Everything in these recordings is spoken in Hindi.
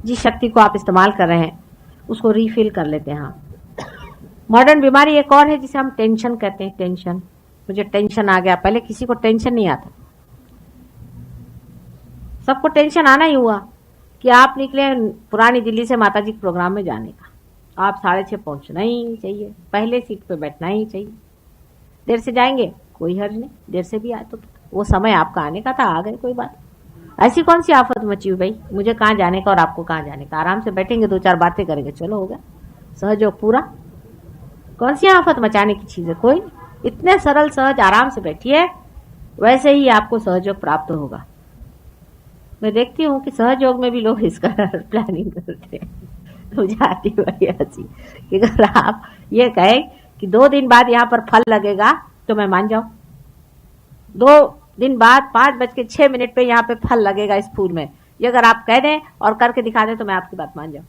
जिस शक्ति को आप इस्तेमाल कर रहे हैं उसको रीफिल कर लेते हैं। हाँ, मॉडर्न बीमारी एक और है जिसे हम टेंशन कहते हैं। टेंशन, मुझे टेंशन आ गया। पहले किसी को टेंशन नहीं आता, सबको टेंशन आना ही हुआ कि आप निकले पुरानी दिल्ली से माता जी के प्रोग्राम में जाने का, आप 6:30 पहुंचना ही चाहिए, पहले सीट पे बैठना ही चाहिए। देर से जाएंगे कोई हर्ज नहीं, देर से भी आए तो वो समय आपका आने का था, आ गए, कोई बात। ऐसी कौन सी आफत मची हुई भाई, मुझे कहाँ जाने का और आपको कहाँ जाने का। आराम से बैठेंगे, 2-4 बातें करेंगे, चलो हो गया सहयोग पूरा। कौन सी आफत मचाने की चीज है, कोई। इतने सरल सहज आराम से बैठिए, वैसे ही आपको सहयोग प्राप्त होगा। मैं देखती हूँ कि सहयोग में भी लोग इसका प्लानिंग करते हैं, मुझे आती बड़ी हंसी कि अगर आप ये कहें कि 2 दिन बाद यहाँ पर फल लगेगा तो मैं मान जाऊं। 2 दिन बाद 5:06 पे यहाँ पे फल लगेगा इस फूल में, ये अगर आप कह दें और करके दिखा दें तो मैं आपकी बात मान जाऊं।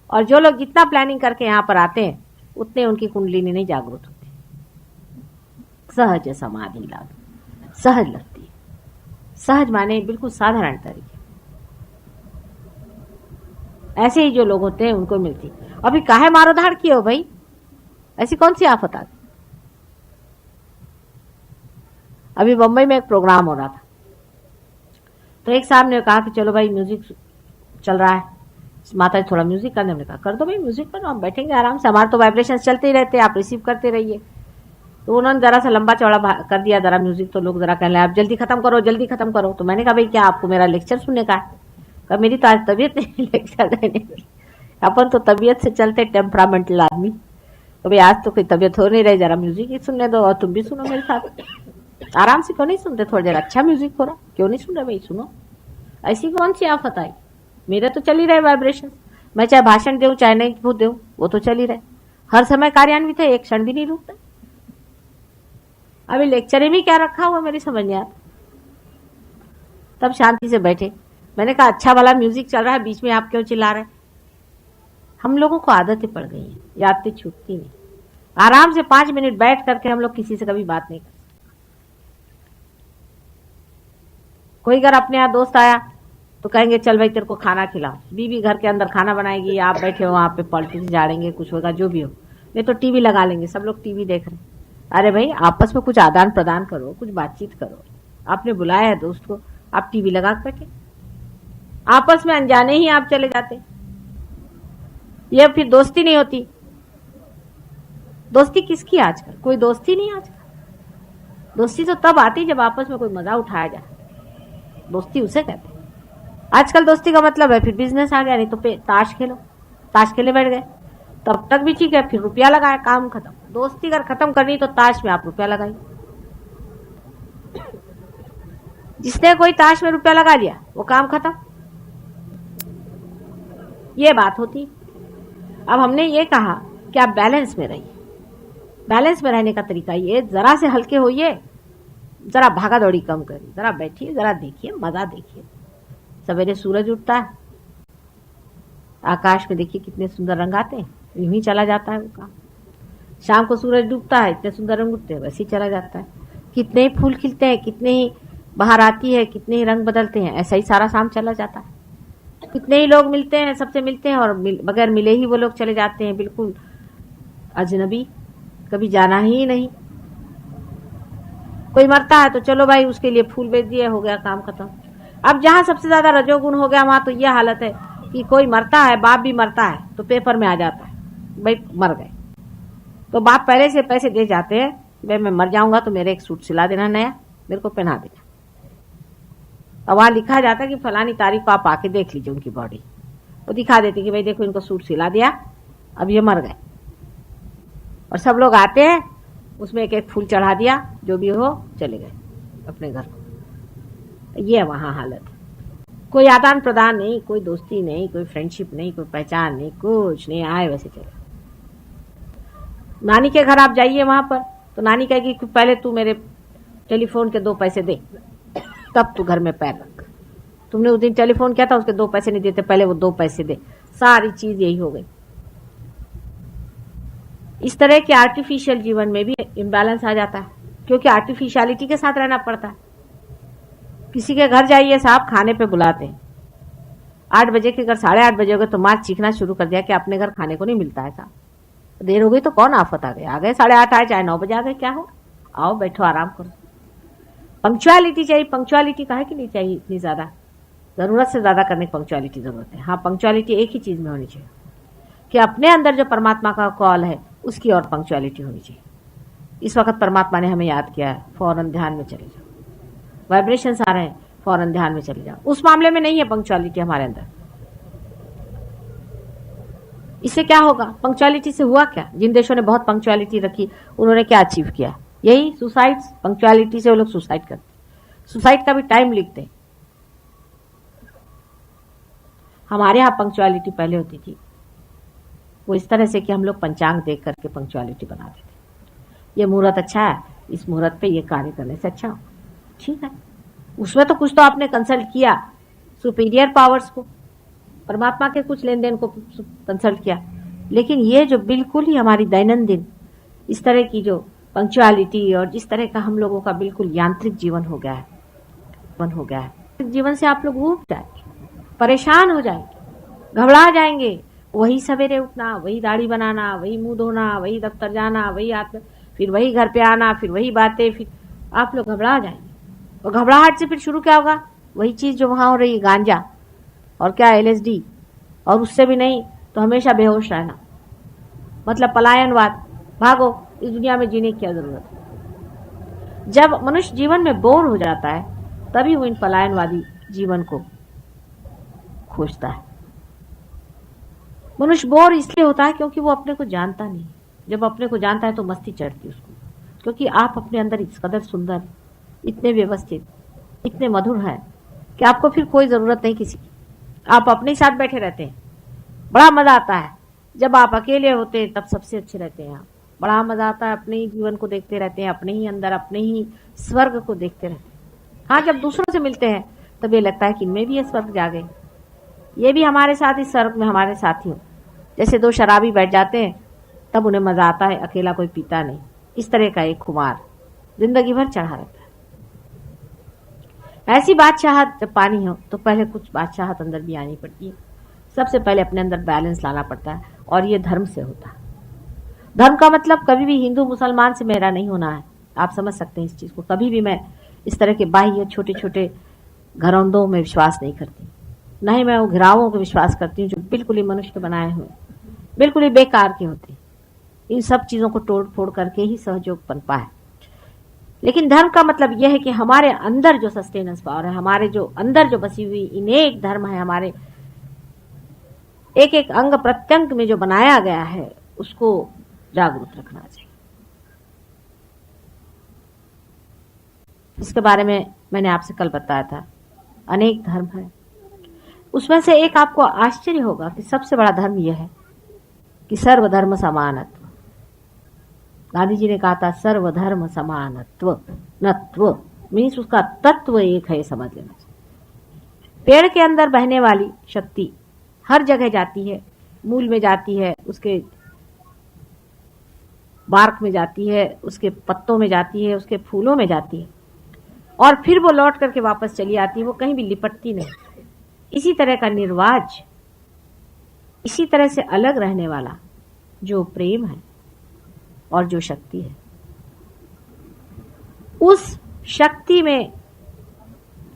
और जो लोग जितना प्लानिंग करके यहाँ पर आते हैं उतने उनकी कुंडलिनी नहीं जागृत होती। सहज समाधि लागू, सहज लगती है। सहज माने बिल्कुल साधारण तरीके, ऐसे ही जो लोग होते हैं उनको मिलती। अभी काहे मारो धाड़ किए हो भाई, ऐसी कौन सी आफत आ गई। अभी बम्बई में एक प्रोग्राम हो रहा था, तो एक साहब ने कहा कि चलो भाई म्यूजिक चल रहा है, माता जी थोड़ा म्यूजिक करने। हमने कहा कर दो भाई म्यूजिक करो, हम बैठेंगे आराम से, हमारे तो वाइब्रेशन चलते ही रहते हैं, आप रिसीव करते रहिए। तो उन्होंने जरा सा लंबा चौड़ा कर दिया जरा म्यूजिक, तो लोग जरा कहने लगे आप जल्दी खत्म करो, जल्दी खत्म करो। तो मैंने कहा भाई क्या आपको मेरा लेक्चर सुनने का है। कहा मेरी तो आज तबीयत नहीं लेक्चर देने की, अपन तो तबीयत से चलते टेम्परामेंटल आदमी, तो भाई आज तो कोई तबीयत हो नहीं रही, जरा म्यूजिक ही सुनने दो और तुम भी सुनो मेरे साथ। आराम से क्यों नहीं सुनते, थोड़ा जरा अच्छा म्यूजिक हो रहा, क्यों नहीं सुन रहे भाई, सुनो। ऐसी कौन सी आफत आई, मेरे तो चल ही रहे वाइब्रेशन। मैं चाहे भाषण दूं चाहे नहीं दूं, वो तो चल ही रहे, हर समय कार्यान्वित है, एक क्षण भी नहीं रुकता। अभी लेक्चर में क्या रखा हुआ मेरी समझ नहीं आता। तब शांति से बैठे, मैंने कहा अच्छा वाला म्यूजिक चल रहा है, बीच में आप क्यों चिल्ला रहे। हम लोगों को आदतें पड़ गई हैं, यादें छूटती नहीं। आराम से 5 मिनट बैठ करके हम लोग किसी से कभी बात नहीं करते। कोई अगर अपने यहाँ दोस्त आया तो कहेंगे चल भाई तेरे को खाना खिलाओ, बीवी घर के अंदर खाना बनाएगी, आप बैठे हो वहां पे पॉलिटिक्स झाड़ेंगे, कुछ होगा जो भी हो, नहीं तो टीवी लगा लेंगे, सब लोग टीवी देख रहे हैं। अरे भाई आपस में कुछ आदान प्रदान करो, कुछ बातचीत करो। आपने बुलाया है दोस्त को, आप टीवी लगा कर बैठे, आपस में अनजाने ही आप चले जाते, ये फिर दोस्ती नहीं होती। दोस्ती किसकी आजकल, कोई दोस्ती नहीं आजकल। दोस्ती तो तब आती जब आपस में कोई मजा उठाया जाए, दोस्ती उसे कहते हैं। आजकल दोस्ती का मतलब है फिर बिजनेस आ गया, नहीं तो ताश खेलो, ताश खेले बैठ गए, तब तक भी ठीक है, फिर रुपया लगाया, काम खत्म। दोस्ती अगर खत्म करनी तो ताश में आप रुपया लगाइए। जिसने कोई ताश में रुपया लगा लिया वो काम खत्म, ये बात होती। अब हमने ये कहा कि आप बैलेंस में रहिए। बैलेंस में रहने का तरीका ये, जरा से हल्के होइए, जरा भागा दौड़ी कम करिए, जरा बैठिए, जरा देखिए, मजा देखिए। सवेरे सूरज उठता है, आकाश में देखिए कितने सुंदर रंग आते हैं, यूं ही चला जाता है वो काम। शाम को सूरज डूबता है, इतने सुंदर रंग उठते हैं, वैसे ही चला जाता है। कितने ही फूल खिलते हैं, कितने ही बाहर आती है, कितने ही रंग बदलते हैं, ऐसा ही सारा शाम चला जाता है। कितने ही लोग मिलते हैं, सबसे मिलते हैं और बगैर मिले ही वो लोग चले जाते हैं, बिल्कुल अजनबी, कभी जाना ही नहीं। कोई मरता है तो चलो भाई उसके लिए फूल बेच दिए, हो गया काम खत्म। अब जहां सबसे ज्यादा रजोगुण हो गया वहां तो यह हालत है कि कोई मरता है, बाप भी मरता है तो पेपर में आ जाता है भाई मर गए, तो बाप पहले से पैसे दे जाते हैं, भाई मैं मर जाऊंगा तो मेरे एक सूट सिला देना नया, मेरे को पहना देना। अब वहां लिखा जाता है कि फलानी तारीख को आप आके देख लीजिए उनकी बॉडी, वो दिखा देती कि भाई देखो इनको सूट सिला दिया, अब ये मर गए। और सब लोग आते हैं, उसमें एक एक फूल चढ़ा दिया, जो भी हो चले गए अपने घर को। ये वहां हालत, कोई आदान प्रदान नहीं, कोई दोस्ती नहीं, कोई फ्रेंडशिप नहीं, कोई पहचान नहीं, कुछ नहीं, आए वैसे चले। नानी के घर आप जाइए, वहां पर तो नानी कहेगी कि पहले तू मेरे टेलीफोन के 2 पैसे दे, तब तू घर में पैर रख। तुमने उस दिन टेलीफोन किया था, उसके 2 पैसे नहीं देते, पहले वो 2 पैसे दे। सारी चीज यही हो गई। इस तरह के आर्टिफिशियल जीवन में भी इम्बैलेंस आ जाता है, क्योंकि आर्टिफिशियलिटी के साथ रहना पड़ता है। किसी के घर जाइए, साहब खाने पे बुलाते हैं, 8 बजे के अगर 8:30 बजे हो गए तो माँ चीखना शुरू कर दिया कि अपने घर खाने को नहीं मिलता है साहब, देर हो गई तो कौन आफत आ गई, आ गए 8:30 आए चाहे 9 बजे आ गए, क्या हो, आओ बैठो आराम करो। पंक्चुअलिटी चाहिए। पंक्चुअलिटी काहे की नहीं चाहिए इतनी ज्यादा, जरूरत से ज्यादा करने की पंक्चुअलिटी जरूरत है। हाँ, पंक्चुअलिटी एक ही चीज में होनी चाहिए कि अपने अंदर जो परमात्मा का कॉल है उसकी और पंक्चुअलिटी होनी चाहिए। इस वक्त परमात्मा ने हमें याद किया है, फौरन ध्यान में चले जाओ। वाइब्रेशंस आ रहे हैं, फौरन ध्यान में चले जाओ। उस मामले में नहीं है पंक्चुअलिटी हमारे अंदर। इससे क्या होगा, पंक्चुअलिटी से हुआ क्या, जिन देशों ने बहुत पंक्चुअलिटी रखी उन्होंने क्या अचीव किया, यही सुसाइड। पंक्चुअलिटी से वो लोग सुसाइड करते, सुसाइड का भी टाइम लिखते हैं। हमारे यहाँ पंक्चुअलिटी पहले होती थी वो इस तरह से कि हम लोग पंचांग देख करके पंक्चुअलिटी बनाते थे। ये मुहूर्त अच्छा है, इस मुहूर्त पे ये कार्य करने से अच्छा हो, ठीक है। उसमें तो कुछ तो आपने कंसल्ट किया सुपीरियर पावर्स को, परमात्मा के कुछ लेन देन को कंसल्ट किया। लेकिन ये जो बिल्कुल ही हमारी दैनंदिन इस तरह की जो पंक्चुअलिटी और जिस तरह का हम लोगों का बिल्कुल यांत्रिक जीवन हो गया है, जीवन से आप लोग ऊब जाएंगे, परेशान हो जाएंगे, घबरा जाएंगे। वही सवेरे उठना, वही दाढ़ी बनाना, वही मुंह धोना, वही दफ्तर जाना, वही फिर वही घर पे आना, फिर वही बातें, फिर आप लोग घबरा जाएंगे। और घबराहट से फिर शुरू क्या होगा, वही चीज जो वहां हो रही है, गांजा और क्या LSD, और उससे भी नहीं तो हमेशा बेहोश रहना, मतलब पलायनवाद। भागो, इस दुनिया में जीने की क्या जरूरत है। जब मनुष्य जीवन में बोर हो जाता है तभी वो इन पलायनवादी जीवन को खोजता है। मनुष्य बोर इसलिए होता है क्योंकि वो अपने को जानता नहीं। जब अपने को जानता है तो मस्ती चढ़ती उसको, क्योंकि आप अपने अंदर इस कदर सुंदर, इतने व्यवस्थित, इतने मधुर हैं कि आपको फिर कोई जरूरत नहीं किसी की। आप अपने साथ बैठे रहते हैं, बड़ा मजा आता है। जब आप अकेले होते हैं तब सबसे अच्छे रहते हैं आप, बड़ा मजा आता है, अपने ही जीवन को देखते रहते हैं, अपने ही अंदर, अपने ही स्वर्ग को देखते रहते हैं। हाँ, जब दूसरों से मिलते हैं तब ये लगता है कि इनमें भी ये स्वर्ग जागे, ये भी हमारे साथ इस स्वर्ग में हमारे साथी हो। जैसे दो शराबी बैठ जाते हैं तब उन्हें मजा आता है, अकेला कोई पीता नहीं। इस तरह का एक खुमार जिंदगी भर चढ़ा रहता है। ऐसी बादशाहत जब पानी हो तो पहले कुछ बादशाहत अंदर भी आनी पड़ती है। सबसे पहले अपने अंदर बैलेंस लाना पड़ता है, और ये धर्म से होता है। धर्म का मतलब कभी भी हिंदू मुसलमान से मेरा नहीं होना है, आप समझ सकते हैं इस चीज को। कभी भी मैं इस तरह के बाह्य छोटे छोटे घरौंदों में विश्वास नहीं करती, न ही मैं वो घिरावों को विश्वास करती हूँ जो बिल्कुल ही मनुष्य के बनाए हुए, बिल्कुल ही बेकार के होते हैं। इन सब चीजों को तोड़ फोड़ करके ही सहयोग पनपा है। लेकिन धर्म का मतलब यह है कि हमारे अंदर जो सस्टेनेंस पावर है, हमारे जो अंदर जो बसी हुई इनेक धर्म है, हमारे एक एक अंग प्रत्यंग में जो बनाया गया है, उसको जागरूक रखना चाहिए। इसके बारे में मैंने आपसे कल बताया था, अनेक धर्म है। उसमें से एक आपको आश्चर्य होगा कि सबसे बड़ा धर्म यह है कि सर्वधर्म समानत्व। गांधी जी ने कहा था सर्वधर्म समानत्व, नत्व मीन्स उसका तत्व एक है, समझ लेना चाहिए। पेड़ के अंदर बहने वाली शक्ति हर जगह जाती है, मूल में जाती है, उसके बार्क में जाती है, उसके पत्तों में जाती है, उसके फूलों में जाती है, और फिर वो लौट करके वापस चली आती है, वो कहीं भी लिपटती नहीं। इसी तरह का निर्वाज, इसी तरह से अलग रहने वाला जो प्रेम है और जो शक्ति है, उस शक्ति में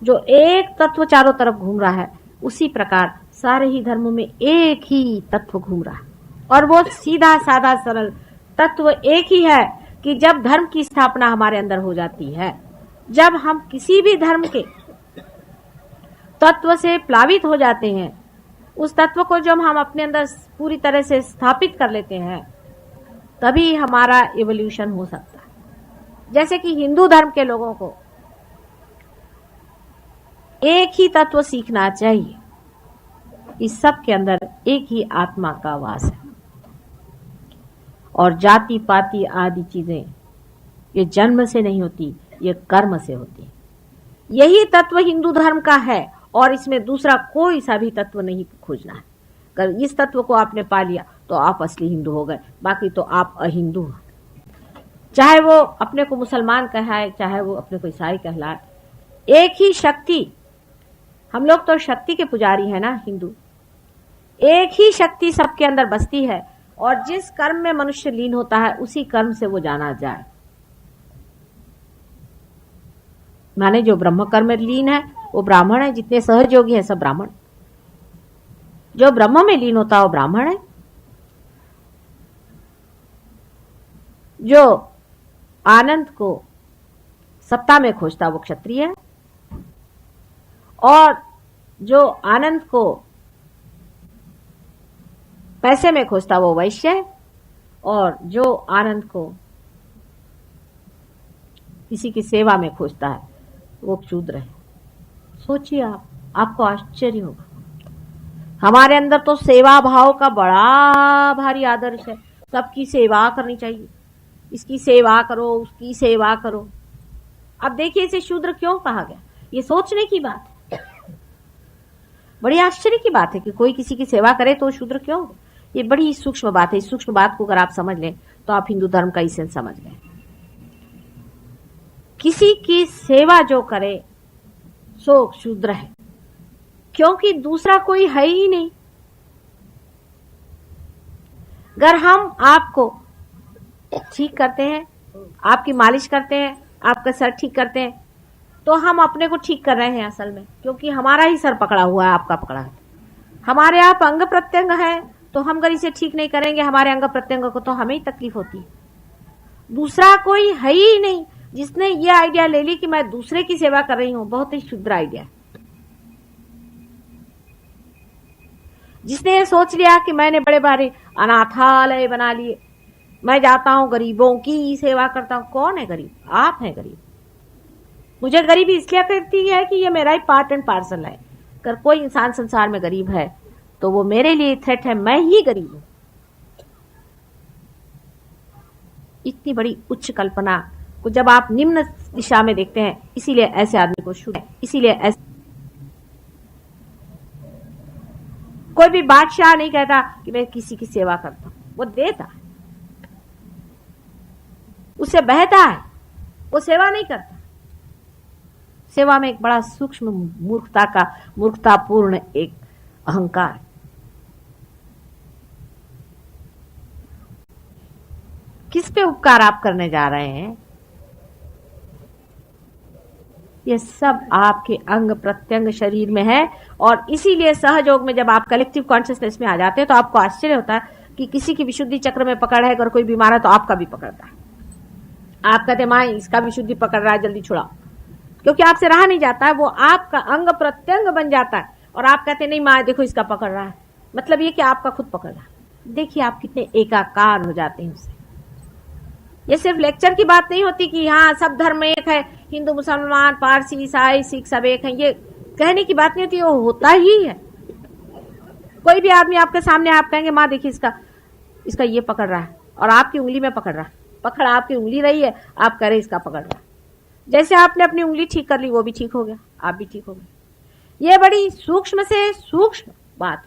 जो एक तत्व चारों तरफ घूम रहा है, उसी प्रकार सारे ही धर्मों में एक ही तत्व घूम रहा है। और वो सीधा साधा सरल तत्व एक ही है कि जब धर्म की स्थापना हमारे अंदर हो जाती है, जब हम किसी भी धर्म के तत्व से प्लावित हो जाते हैं, उस तत्व को जब हम अपने अंदर पूरी तरह से स्थापित कर लेते हैं, तभी हमारा इवोल्यूशन हो सकता है। जैसे कि हिंदू धर्म के लोगों को एक ही तत्व सीखना चाहिए, इस सब के अंदर एक ही आत्मा का वास है, और जाति पाति आदि चीजें ये जन्म से नहीं होती, ये कर्म से होती। यही तत्व हिंदू धर्म का है, और इसमें दूसरा कोई सा भी तत्व नहीं खोजना है। अगर इस तत्व को आपने पा लिया तो आप असली हिंदू हो गए, बाकी तो आप अहिंदू हैं। चाहे वो अपने को मुसलमान कहाए, चाहे वो अपने को ईसाई कहलाए, एक ही शक्ति हम लोग तो शक्ति के पुजारी है ना हिंदू। एक ही शक्ति सबके अंदर बसती है और जिस कर्म में मनुष्य लीन होता है उसी कर्म से वो जाना जाए। माने जो ब्रह्म कर्म में लीन है वो ब्राह्मण है, जितने सहयोगी है सब ब्राह्मण। जो ब्रह्म में लीन होता है वो ब्राह्मण है। जो आनंद को सत्ता में खोजता वो क्षत्रिय है, और जो आनंद को पैसे में खोजता वो वैश्य है, और जो आनंद को किसी की सेवा में खोजता है वो शूद्र है। सोचिए आप, आपको आश्चर्य होगा। हमारे अंदर तो सेवा भाव का बड़ा भारी आदर्श है, सबकी सेवा करनी चाहिए, इसकी सेवा करो उसकी सेवा करो। अब देखिए इसे शूद्र क्यों कहा गया, ये सोचने की बात है। बड़ी आश्चर्य की बात है कि कोई किसी की सेवा करे तो शूद्र क्यों। ये बड़ी सूक्ष्म बात है। इस सूक्ष्म बात को अगर आप समझ लें तो आप हिंदू धर्म का इसेंस समझ गए। किसी की सेवा जो करे सो शूद्र है, क्योंकि दूसरा कोई है ही नहीं। अगर हम आपको ठीक करते हैं, आपकी मालिश करते हैं, आपका सर ठीक करते हैं, तो हम अपने को ठीक कर रहे हैं असल में, क्योंकि हमारा ही सर पकड़ा हुआ है, आपका पकड़ा है। हमारे आप अंग प्रत्यंग है, तो हम अगर इसे ठीक नहीं करेंगे हमारे अंग प्रत्यंग को, तो हमें ही तकलीफ होती है। दूसरा कोई है ही नहीं जिसने ये आइडिया ले ली कि मैं दूसरे की सेवा कर रही हूं। बहुत ही शुद्र आइडिया। जिसने ये सोच लिया कि मैंने बड़े बड़े अनाथालय बना लिए, मैं जाता हूं गरीबों की सेवा करता हूं। कौन है गरीब? आप हैं गरीब। मुझे गरीबी इसलिए करती है कि ये मेरा ही पार्ट एंड पार्सल है। अगर कोई इंसान संसार में गरीब है तो वो मेरे लिए थ्रेट है, मैं ही गरीब हूं। इतनी बड़ी उच्च कल्पना को जब आप निम्न दिशा में देखते हैं, इसीलिए ऐसे आदमी को शुद्ध, इसीलिए ऐसे कोई भी बादशाह नहीं कहता कि मैं किसी की सेवा करता हूं। वो देता है, उससे बहता है, वो सेवा नहीं करता। सेवा में एक बड़ा सूक्ष्म मूर्खतापूर्ण एक अहंकार। किस पे उपकार आप करने जा रहे हैं? ये सब आपके अंग प्रत्यंग शरीर में है, और इसीलिए सहयोग में जब आप कलेक्टिव कॉन्शियसनेस में आ जाते हैं तो आपको आश्चर्य होता है कि किसी की विशुद्धि चक्र में पकड़ है, अगर कोई बीमार है तो आपका भी पकड़ता है। आप कहते हैं माँ इसका विशुद्धि पकड़ रहा है, जल्दी छुड़ाओ, क्योंकि आपसे रहा नहीं जाता है। वो आपका अंग प्रत्यंग बन जाता है और आप कहते हैं नहीं माँ देखो इसका पकड़ रहा है, मतलब ये कि आपका खुद पकड़ रहा है। देखिए आप कितने एकाकार हो जाते हैं उससे। ये सिर्फ लेक्चर की बात नहीं होती कि हाँ सब धर्म एक है, हिंदू मुसलमान पारसी ईसाई सिख सब एक है, ये कहने की बात नहीं होती, वो होता ही है। कोई भी आदमी आपके सामने आप कहेंगे माँ देखिए इसका ये पकड़ रहा है, और आपकी उंगली में पकड़ रहा है, पकड़ आपकी उंगली रही है, आप कह रहे इसका पकड़ रहा है। जैसे आपने अपनी उंगली ठीक कर ली वो भी ठीक हो गया, आप भी ठीक हो गए। ये बड़ी सूक्ष्म से सूक्ष्म बात।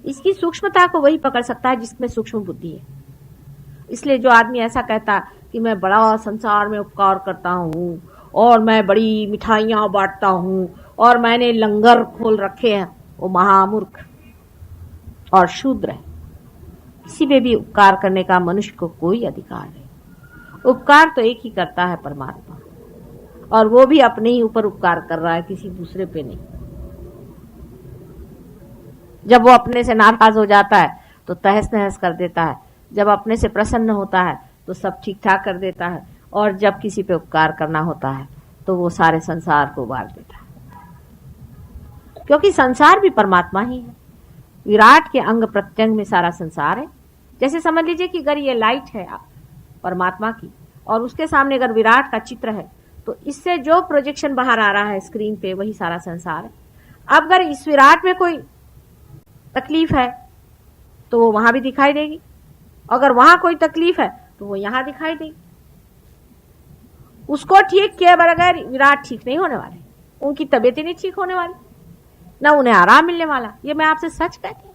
इसकी सूक्ष्मता को वही पकड़ सकता है जिसमें सूक्ष्म बुद्धि है। इसलिए जो आदमी ऐसा कहता कि मैं बड़ा संसार में उपकार करता हूँ और मैं बड़ी मिठाइयां बांटता हूँ और मैंने लंगर खोल रखे हैं, वो महामूर्ख और शूद्र है। किसी पे भी उपकार करने का मनुष्य को कोई अधिकार नहीं। उपकार तो एक ही करता है, परमात्मा, और वो भी अपने ही ऊपर उपकार कर रहा है, किसी दूसरे पे नहीं। जब वो अपने से नाराज हो जाता है तो तहस नहस कर देता है, जब अपने से प्रसन्न होता है तो सब ठीक ठाक कर देता है, और जब किसी पे उपकार करना होता है तो वो सारे संसार को उबार देता है, क्योंकि संसार भी परमात्मा ही है। विराट के अंग प्रत्यंग में सारा संसार है। जैसे समझ लीजिए कि अगर ये लाइट है परमात्मा की और उसके सामने अगर विराट का चित्र है, तो इससे जो प्रोजेक्शन बाहर आ रहा है स्क्रीन पे वही सारा संसार है। अब अगर इस विराट में कोई तकलीफ है तो वो वहां भी दिखाई देगी, अगर वहां कोई तकलीफ है तो वो यहां दिखाई देगी। उसको ठीक किए बगैर विराट ठीक नहीं होने वाले, उनकी तबीयत ही नहीं ठीक होने वाली, ना उन्हें आराम मिलने वाला। ये मैं आपसे सच कहती हूं।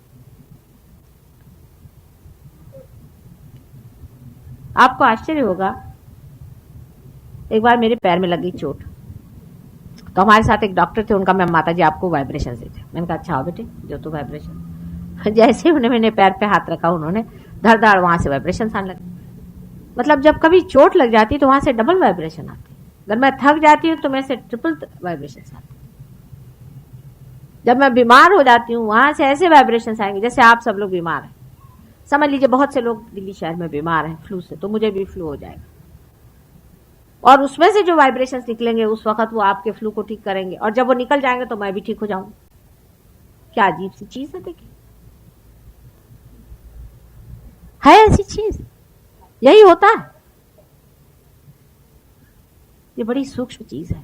आपको आश्चर्य होगा, एक बार मेरे पैर में लगी चोट, तो हमारे साथ एक डॉक्टर थे, उनका, मैम माता जी आपको वाइब्रेशन देते। मैंने कहा अच्छा हो बेटे, जो तो वाइब्रेशन। जैसे ही उन्होंने मेरे पैर पे हाथ रखा, उन्होंने धड़ धड़ वहां से वाइब्रेशन आने लगे। मतलब जब कभी चोट लग जाती तो वहां से डबल वाइब्रेशन आती, अगर मैं थक जाती हूँ तो मेरे से ट्रिपल वाइब्रेशन आते। जब मैं बीमार हो जाती हूँ वहां से ऐसे वाइब्रेशन आएंगे जैसे आप सब लोग बीमार हैं। समझ लीजिए बहुत से लोग दिल्ली शहर में बीमार हैं फ्लू से, तो मुझे भी फ्लू हो जाएगा, और उसमें से जो वाइब्रेशंस निकलेंगे उस वक्त वो आपके फ्लू को ठीक करेंगे, और जब वो निकल जाएंगे तो मैं भी ठीक हो जाऊंगी। क्या अजीब सी चीज है, देखिए, है ऐसी चीज, यही होता है। ये बड़ी सूक्ष्म चीज है,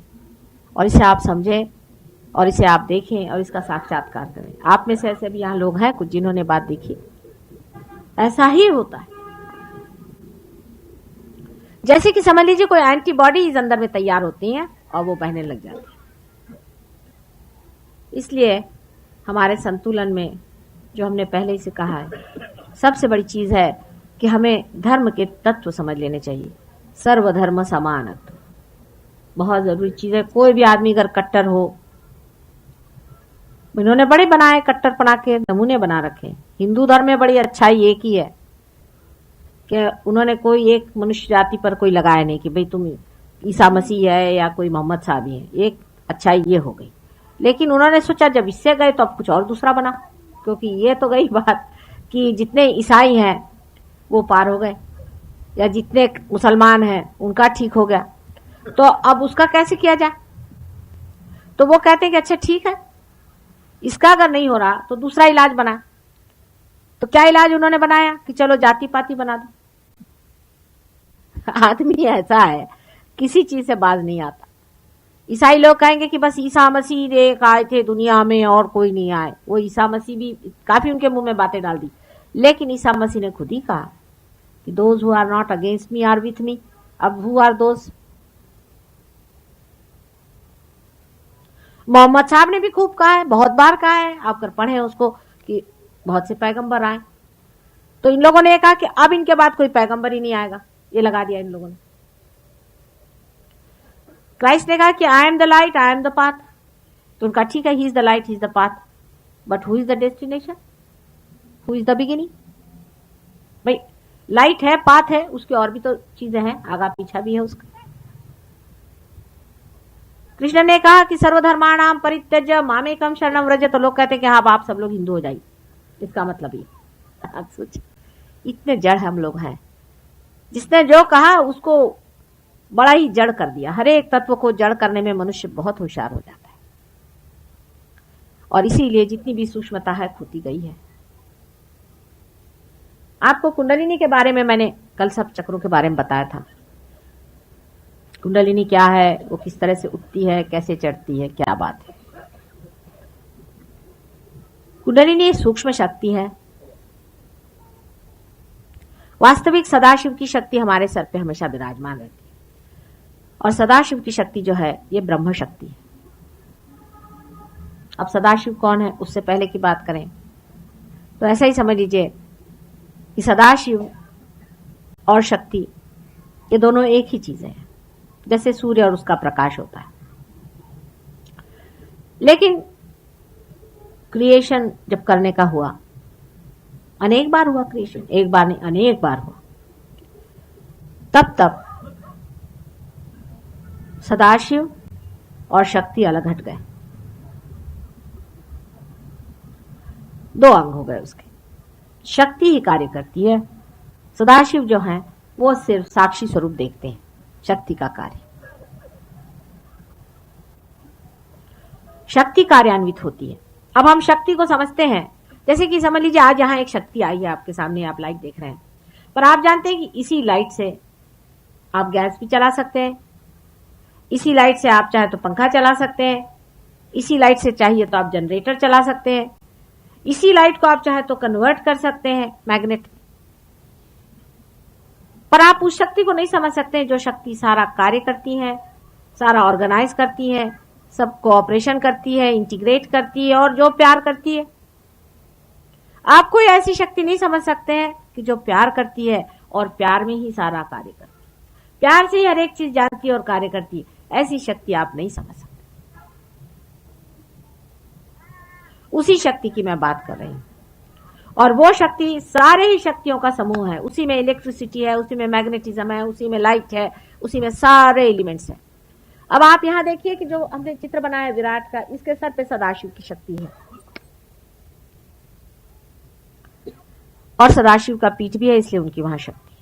और इसे आप समझें और इसे आप देखें और इसका साक्षात्कार करें। आप में से ऐसे भी यहाँ लोग हैं कुछ जिन्होंने बात देखी, ऐसा ही होता है। जैसे कि समझ लीजिए कोई एंटीबॉडीज अंदर में तैयार होती हैं और वो बहने लग जाती है। इसलिए हमारे संतुलन में जो हमने पहले ही से कहा है, सबसे बड़ी चीज है कि हमें धर्म के तत्व समझ लेने चाहिए। सर्वधर्म समानत्व बहुत जरूरी चीज है। कोई भी आदमी अगर कट्टर हो, इन्होंने बड़े बनाए कट्टरपना के नमूने बना रखे। हिंदू धर्म में बड़ी अच्छाई एक ही है कि उन्होंने कोई एक मनुष्य जाति पर कोई लगाया नहीं कि भाई तुम ईसा मसीह है या कोई मोहम्मद साहब है। एक अच्छाई ये हो गई, लेकिन उन्होंने सोचा जब इससे गए तो अब कुछ और दूसरा बना, क्योंकि ये तो गई बात कि जितने ईसाई हैं वो पार हो गए या जितने मुसलमान हैं उनका ठीक हो गया, तो अब उसका कैसे किया जाए। तो वो कहते हैं कि अच्छा ठीक है, इसका अगर नहीं हो रहा तो दूसरा इलाज बना। तो क्या इलाज उन्होंने बनाया कि चलो जाति पाति बना दो। आदमी ऐसा है, किसी चीज से बाज नहीं आता। ईसाई लोग कहेंगे कि बस ईसा मसीह एक आए थे दुनिया में और कोई नहीं आए। वो ईसा मसीह भी काफी उनके मुंह में बातें डाल दी, लेकिन ईसा मसीह ने खुद ही कहा कि those who are not against me are with me. अब हु आर दोज? मोहम्मद साहब ने भी खूब कहा है, बहुत बार कहा है, आप कर पढ़े उसको कि बहुत से पैगंबर आए। तो इन लोगों ने ये कहा कि अब इनके बाद कोई पैगंबर ही नहीं आएगा, ये लगा दिया इन लोगों ने। क्राइस्ट ने कहा कि I am the light, I am the path. तो उनका ठीक है, he is the light, he is the path, but who is the destination, who is the beginning? भाई लाइट है, पाथ है, उसके और भी तो चीजें हैं, आगा पीछा भी है उसका। कृष्ण ने कहा कि सर्वधर्माणाम परित्यज्य मामेकम शरणम व्रज। तो लोग कहते हैं कि हाँ आप सब लोग हिंदू हो जाइए, इसका मतलब ये। आप सोचिए, इतने जड़ हम लोग हैं, जिसने जो कहा उसको बड़ा ही जड़ कर दिया। हर एक तत्व को जड़ करने में मनुष्य बहुत होशियार हो जाता है, और इसीलिए जितनी भी सूक्ष्मता है खोती गई है। आपको कुंडलिनी के बारे में मैंने कल सब चक्रों के बारे में बताया था। कुंडलिनी क्या है, वो किस तरह से उठती है, कैसे चढ़ती है, क्या बात है। कुंडलिनी सूक्ष्म शक्ति है। वास्तविक सदाशिव की शक्ति हमारे सर पे हमेशा विराजमान रहती है, और सदाशिव की शक्ति जो है ये ब्रह्म शक्ति है। अब सदाशिव कौन है उससे पहले की बात करें तो ऐसा ही समझ लीजिए कि सदाशिव और शक्ति ये दोनों एक ही चीजें हैं, जैसे सूर्य और उसका प्रकाश होता है। लेकिन क्रिएशन जब करने का हुआ, अनेक बार हुआ क्रिएशन, एक बार नहीं अनेक बार हुआ, तब सदाशिव और शक्ति अलग हट गए, दो अंग हो गए उसके। शक्ति ही कार्य करती है, सदाशिव जो है वो सिर्फ साक्षी स्वरूप देखते हैं शक्ति का कार्य। शक्ति कार्यान्वित होती है। अब हम शक्ति को समझते हैं, जैसे कि समझ लीजिए आज यहां एक शक्ति आई है आपके सामने, आप लाइट देख रहे हैं, पर आप जानते हैं कि इसी लाइट से आप गैस भी चला सकते हैं, इसी लाइट से आप चाहे तो पंखा चला सकते हैं, इसी लाइट से चाहिए तो आप जनरेटर चला सकते हैं, इसी लाइट को आप चाहे तो कन्वर्ट कर सकते हैं मैग्नेट। पर आप उस शक्ति को नहीं समझ सकते जो शक्ति सारा कार्य करती है, सारा ऑर्गेनाइज करती है, सब कोऑपरेशन करती है, इंटीग्रेट करती है और जो प्यार करती है। आप कोई ऐसी शक्ति नहीं समझ सकते हैं कि जो प्यार करती है और प्यार में ही सारा कार्य करती है, प्यार से ही हर एक चीज जानती है और कार्य करती है। ऐसी शक्ति आप नहीं समझ सकते। उसी शक्ति की मैं बात कर रही हूं। और वो शक्ति सारे ही शक्तियों का समूह है, उसी में इलेक्ट्रिसिटी है, उसी में मैग्नेटिज्म है, उसी में लाइट है, उसी में सारे एलिमेंट्स हैं। अब आप यहां देखिए कि जो हमने चित्र बनाया विराट का, इसके सर पे सदाशिव की शक्ति है और सदाशिव का पीठ भी है, इसलिए उनकी वहां शक्ति है।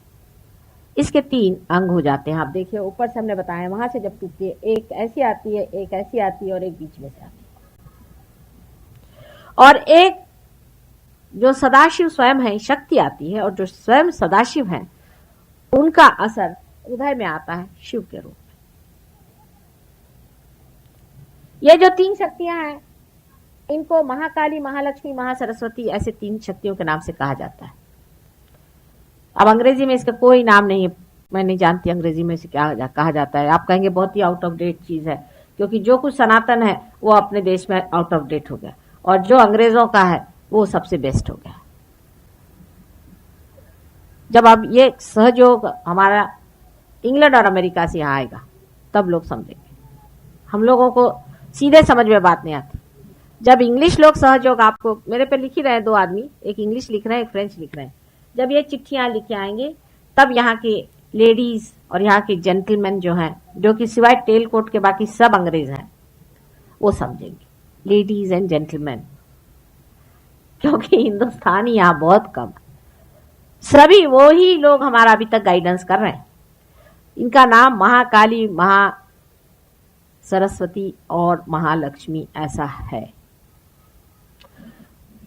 इसके 3 अंग हो जाते हैं। आप देखिए ऊपर से हमने बताया, वहां से जब टूटती है, एक ऐसी आती है, एक ऐसी आती है और एक बीच में से आती है। और एक जो सदाशिव स्वयं है शक्ति आती है, और जो स्वयं सदाशिव है उनका असर हृदय में आता है शिव के रूप में। ये जो 3 शक्तियां हैं इनको महाकाली, महालक्ष्मी, महासरस्वती ऐसे 3 शक्तियों के नाम से कहा जाता है। अब अंग्रेजी में इसका कोई नाम नहीं है, मैं नहीं जानती अंग्रेजी में इसे क्या कहा जाता है। आप कहेंगे बहुत ही आउट ऑफ डेट चीज है, क्योंकि जो कुछ सनातन है वो अपने देश में आउट ऑफ डेट हो गया, और जो अंग्रेजों का है वो सबसे बेस्ट हो गया। जब अब ये सहयोग हमारा इंग्लैंड और अमेरिका से यहाँ आएगा तब लोग समझेंगे। हम लोगों को सीधे समझ में बात नहीं आती। जब इंग्लिश लोग सहयोग, आपको मेरे पे लिख ही रहे हैं 2 आदमी, एक इंग्लिश लिख रहे हैं, एक फ्रेंच लिख रहे हैं। जब ये चिट्ठियां लिख के आएंगे तब यहाँ के लेडीज और यहाँ के जेंटलमैन जो हैं, जो कि सिवाय टेल कोट के बाकी सब अंग्रेज हैं, वो समझेंगे, लेडीज एंड जेंटलमैन, क्योंकि हिंदुस्तानी यहाँ बहुत कम। सभी वो ही लोग हमारा अभी तक गाइडेंस कर रहे हैं। इनका नाम महाकाली, महा सरस्वती और महालक्ष्मी ऐसा है।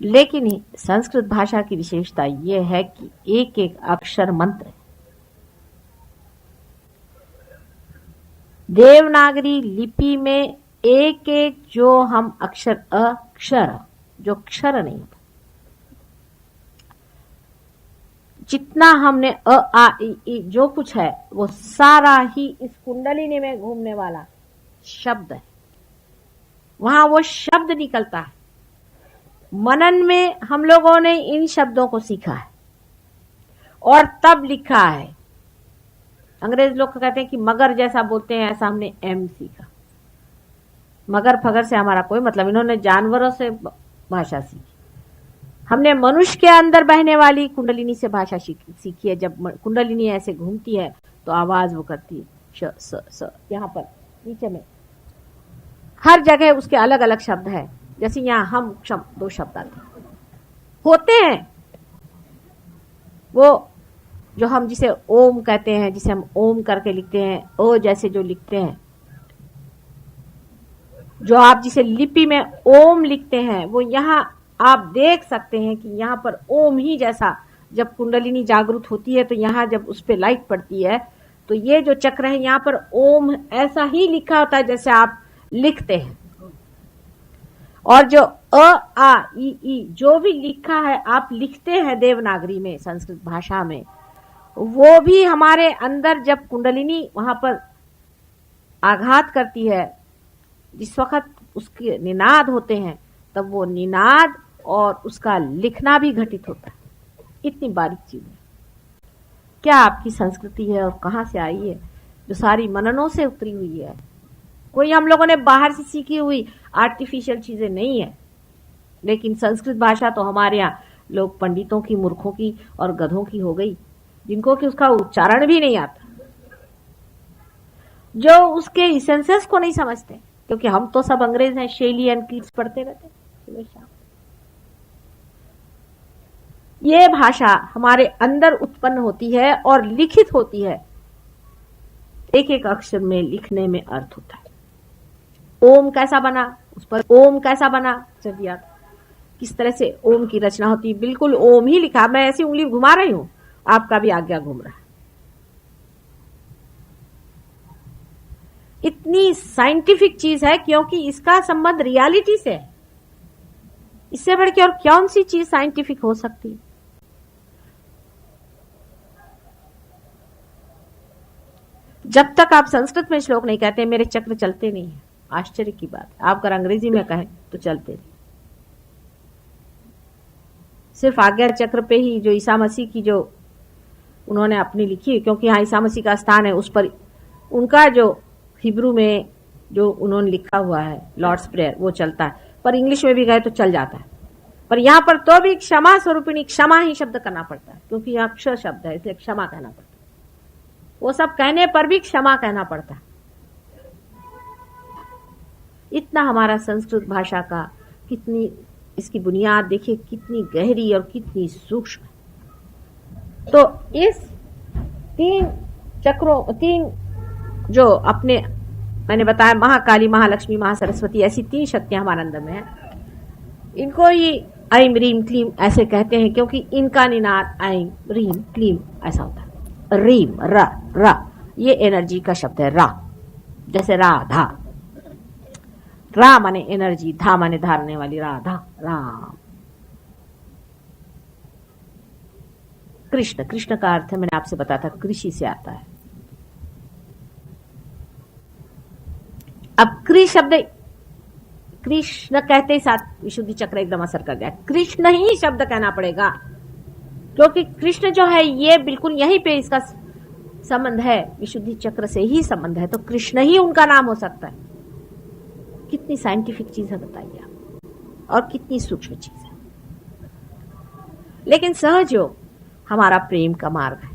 लेकिन संस्कृत भाषा की विशेषता यह है कि एक एक अक्षर मंत्र है। देवनागरी लिपि में एक एक जो हम अक्षर, अक्षर जो अक्षर नहीं होता, जितना हमने अ आ इ जो कुछ है वो सारा ही इस कुंडलिनी में घूमने वाला शब्द है। वहां वो शब्द निकलता है। मनन में हम लोगों ने इन शब्दों को सीखा है और तब लिखा है। अंग्रेज लोग कहते हैं कि मगर जैसा बोलते हैं, ऐसा हमने एम सीखा। मगर फगर से हमारा कोई मतलब, इन्होंने जानवरों से भाषा सीखी, हमने मनुष्य के अंदर बहने वाली कुंडलिनी से भाषा सीखी है। जब कुंडलिनी ऐसे घूमती है तो आवाज वो करती है श स स। यहाँ पर नीचे में हर जगह उसके अलग अलग शब्द है। जैसे यहाँ हम 2 शब्द आते होते हैं, वो जो हम जिसे ओम कहते हैं, जिसे हम ओम करके लिखते हैं, ओ जैसे जो लिखते हैं, जो आप जिसे लिपि में ओम लिखते हैं, वो यहाँ आप देख सकते हैं कि यहाँ पर ओम ही जैसा जब कुंडलिनी जागृत होती है तो यहाँ जब उस पर लाइट पड़ती है तो ये जो चक्र है यहाँ पर ओम ऐसा ही लिखा होता है जैसे आप लिखते हैं। और जो अ आ ई जो भी लिखा है आप लिखते हैं देवनागरी में, संस्कृत भाषा में, वो भी हमारे अंदर जब कुंडलिनी वहां पर आघात करती है, जिस वक्त उसके निनाद होते हैं, तब वो निनाद और उसका लिखना भी घटित होता है। इतनी बारीक चीज है। क्या आपकी संस्कृति है और कहां से आई है, जो सारी मननों से उतरी हुई है। कोई हम लोगों ने बाहर से सीखी हुई आर्टिफिशियल चीजें नहीं है। लेकिन संस्कृत भाषा तो हमारे यहाँ लोग पंडितों की, मूर्खों की और गधों की हो गई, जिनको कि उसका उच्चारण भी नहीं आता, जो उसके इसेंसेस को नहीं समझते। क्योंकि हम तो सब अंग्रेज हैं, शेली एंड कीट्स पढ़ते रहते सुबह शाम। ये भाषा हमारे अंदर उत्पन्न होती है और लिखित होती है। एक एक अक्षर में लिखने में अर्थ होता है। ओम कैसा बना, उस पर ओम कैसा बना जब याद, किस तरह से ओम की रचना होती है, बिल्कुल ओम ही लिखा। मैं ऐसी उंगली घुमा रही हूं, आपका भी आज्ञा घूम रहा है। इतनी साइंटिफिक चीज है क्योंकि इसका संबंध रियलिटी से है। इससे बढ़ के और कौन सी चीज साइंटिफिक हो सकती है। जब तक आप संस्कृत में श्लोक नहीं कहते मेरे चक्र चलते नहीं है, आश्चर्य की बात है। आप अगर अंग्रेजी में कहें तो चलते नहीं। सिर्फ आज्ञा चक्र पे ही जो ईसा मसीह की जो उन्होंने अपनी लिखी, क्योंकि यहाँ ईसा मसीह का स्थान है, उस पर उनका जो हिब्रू में जो उन्होंने लिखा हुआ है लॉर्ड्स प्रेयर वो चलता है। पर इंग्लिश में भी गए तो चल जाता है, पर यहां पर तो भी क्षमा स्वरूपिणी क्षमा ही शब्द करना पड़ता है, क्योंकि यहां क्ष शब्द है, इसलिए क्षमा कहना पड़ता है। वो सब कहने पर भी क्षमा कहना पड़ता है। इतना हमारा संस्कृत भाषा का कितनी इसकी बुनियाद देखिए कितनी गहरी और कितनी सूक्ष्म। तो इस तीन जो अपने मैंने बताया महाकाली, महालक्ष्मी, महासरस्वती, ऐसी 3 शक्तियां हमारे अंदर में है। इनको ही ऐम रीम क्लीम ऐसे कहते हैं, क्योंकि इनका निनाद ऐम रीम क्लीम ऐसा होता है। रीम रा ये एनर्जी का शब्द है। रा जैसे राधा, रा माने एनर्जी, धा माने धारने वाली, राधा राम। कृष्ण, कृष्ण का अर्थ मैंने आपसे बताया था कृषि से आता है। अब कृ शब्द कृष्ण कहते ही साथ विशुद्धि चक्र एकदम असर कर गया। कृष्ण ही शब्द कहना पड़ेगा, क्योंकि कृष्ण जो है ये बिल्कुल यहीं पे इसका संबंध है, विशुद्धि चक्र से ही संबंध है, तो कृष्ण ही उनका नाम हो सकता है। कितनी साइंटिफिक चीज है बताइए आप, और कितनी सूक्ष्म चीज है। लेकिन सहज योग हमारा प्रेम का मार्ग है,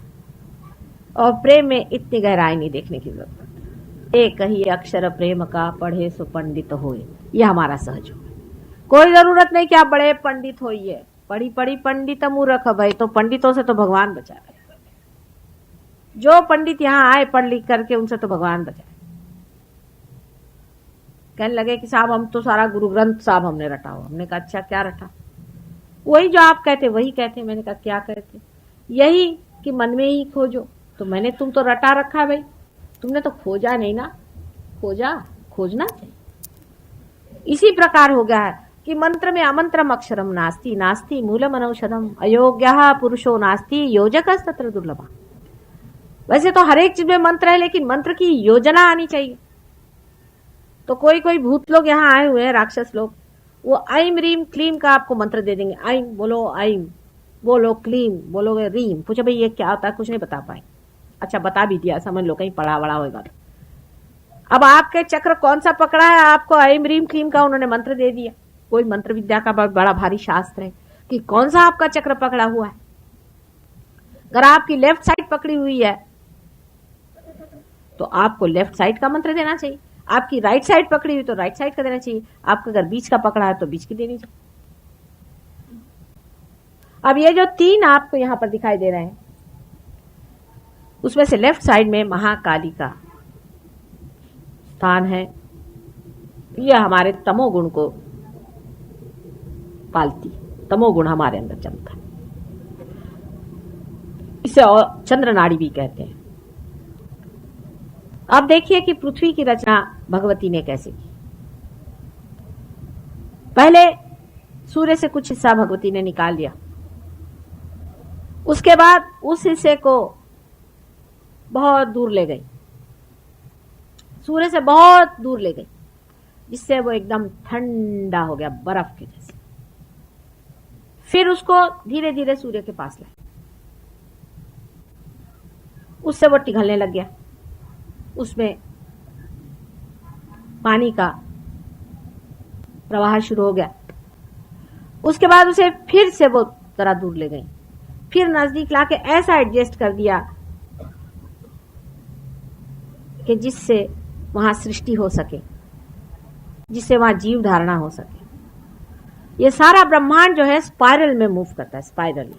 और प्रेम में इतनी गहराई नहीं देखने की जरूरत। एक ही अक्षर प्रेम का पढ़े सो पंडित होए, यह हमारा सहज योग है। कोई जरूरत नहीं कि आप बड़े पंडित होइए, पढ़ी पढ़ी पंडित मूर्ख भाई, तो पंडितों से तो भगवान बचा रहे। जो पंडित यहाँ आए पढ़ लिख करके, उनसे तो भगवान बचाए। कहने लगे कि साहब हम तो सारा गुरु ग्रंथ साहब हमने रटा हुआ। हमने कहा अच्छा क्या रटा? वही जो आप कहते वही कहते। मैंने कहा क्या कहते? यही कि मन में ही खोजो। तो मैंने तुम तो रटा रखा है भाई, तुमने तो खोजा नहीं ना। खोजना चाहिए। इसी प्रकार हो गया है कि मंत्र में अमंत्रम अक्षरम नास्ति, नास्ति मूलम अनौषधम, अयोग्यः पुरुषो नास्ति योजकः तत्र दुर्लभः। वैसे तो हर एक चीज में मंत्र है, लेकिन मंत्र की योजना आनी चाहिए। तो कोई कोई भूत लोग यहाँ आए हुए हैं, राक्षस लोग, वो ऐम रीम क्लीम का आपको मंत्र दे देंगे। ऐम बोलो, ऐम बोलो, क्लीम बोलोगे, रीम। पूछो भाई ये क्या होता है? कुछ नहीं बता पाए। अच्छा बता भी दिया, समझ लो कहीं पढ़ा वड़ा होगा तो। अब आपके चक्र कौन सा पकड़ा है? आपको ऐम रीम क्लीम का उन्होंने मंत्र दे दिया। कोई मंत्र विद्या का बड़ा भारी शास्त्र है कि कौन सा आपका चक्र पकड़ा हुआ है। अगर आपकी लेफ्ट साइड पकड़ी हुई है तो आपको लेफ्ट साइड का मंत्र देना चाहिए। आपकी राइट साइड पकड़ी हुई तो राइट साइड का देना चाहिए। आपका अगर बीच का पकड़ा है तो बीच की देनी चाहिए। अब ये जो 3 आपको यहां पर दिखाई दे रहे हैं, उसमें से लेफ्ट साइड में महाकाली का स्थान है। यह हमारे तमोगुण को पालती, तमोगुण हमारे अंदर चलता है। इसे और चंद्र नाड़ी भी कहते हैं। अब देखिए कि पृथ्वी की रचना भगवती ने कैसे की। पहले सूर्य से कुछ हिस्सा भगवती ने निकाल लिया, उसके बाद उस हिस्से को बहुत दूर ले गई, सूर्य से बहुत दूर ले गई, जिससे वो एकदम ठंडा हो गया, बर्फ के जैसे। फिर उसको धीरे धीरे सूर्य के पास लाए, उससे वो पिघलने लग गया, उसमें पानी का प्रवाह शुरू हो गया। उसके बाद उसे फिर से वो जरा दूर ले गई, फिर नजदीक लाके ऐसा एडजस्ट कर दिया कि जिससे वहां सृष्टि हो सके, जिससे वहां जीव धारणा हो सके। ये सारा ब्रह्मांड जो है स्पाइरल में मूव करता है, स्पाइरली।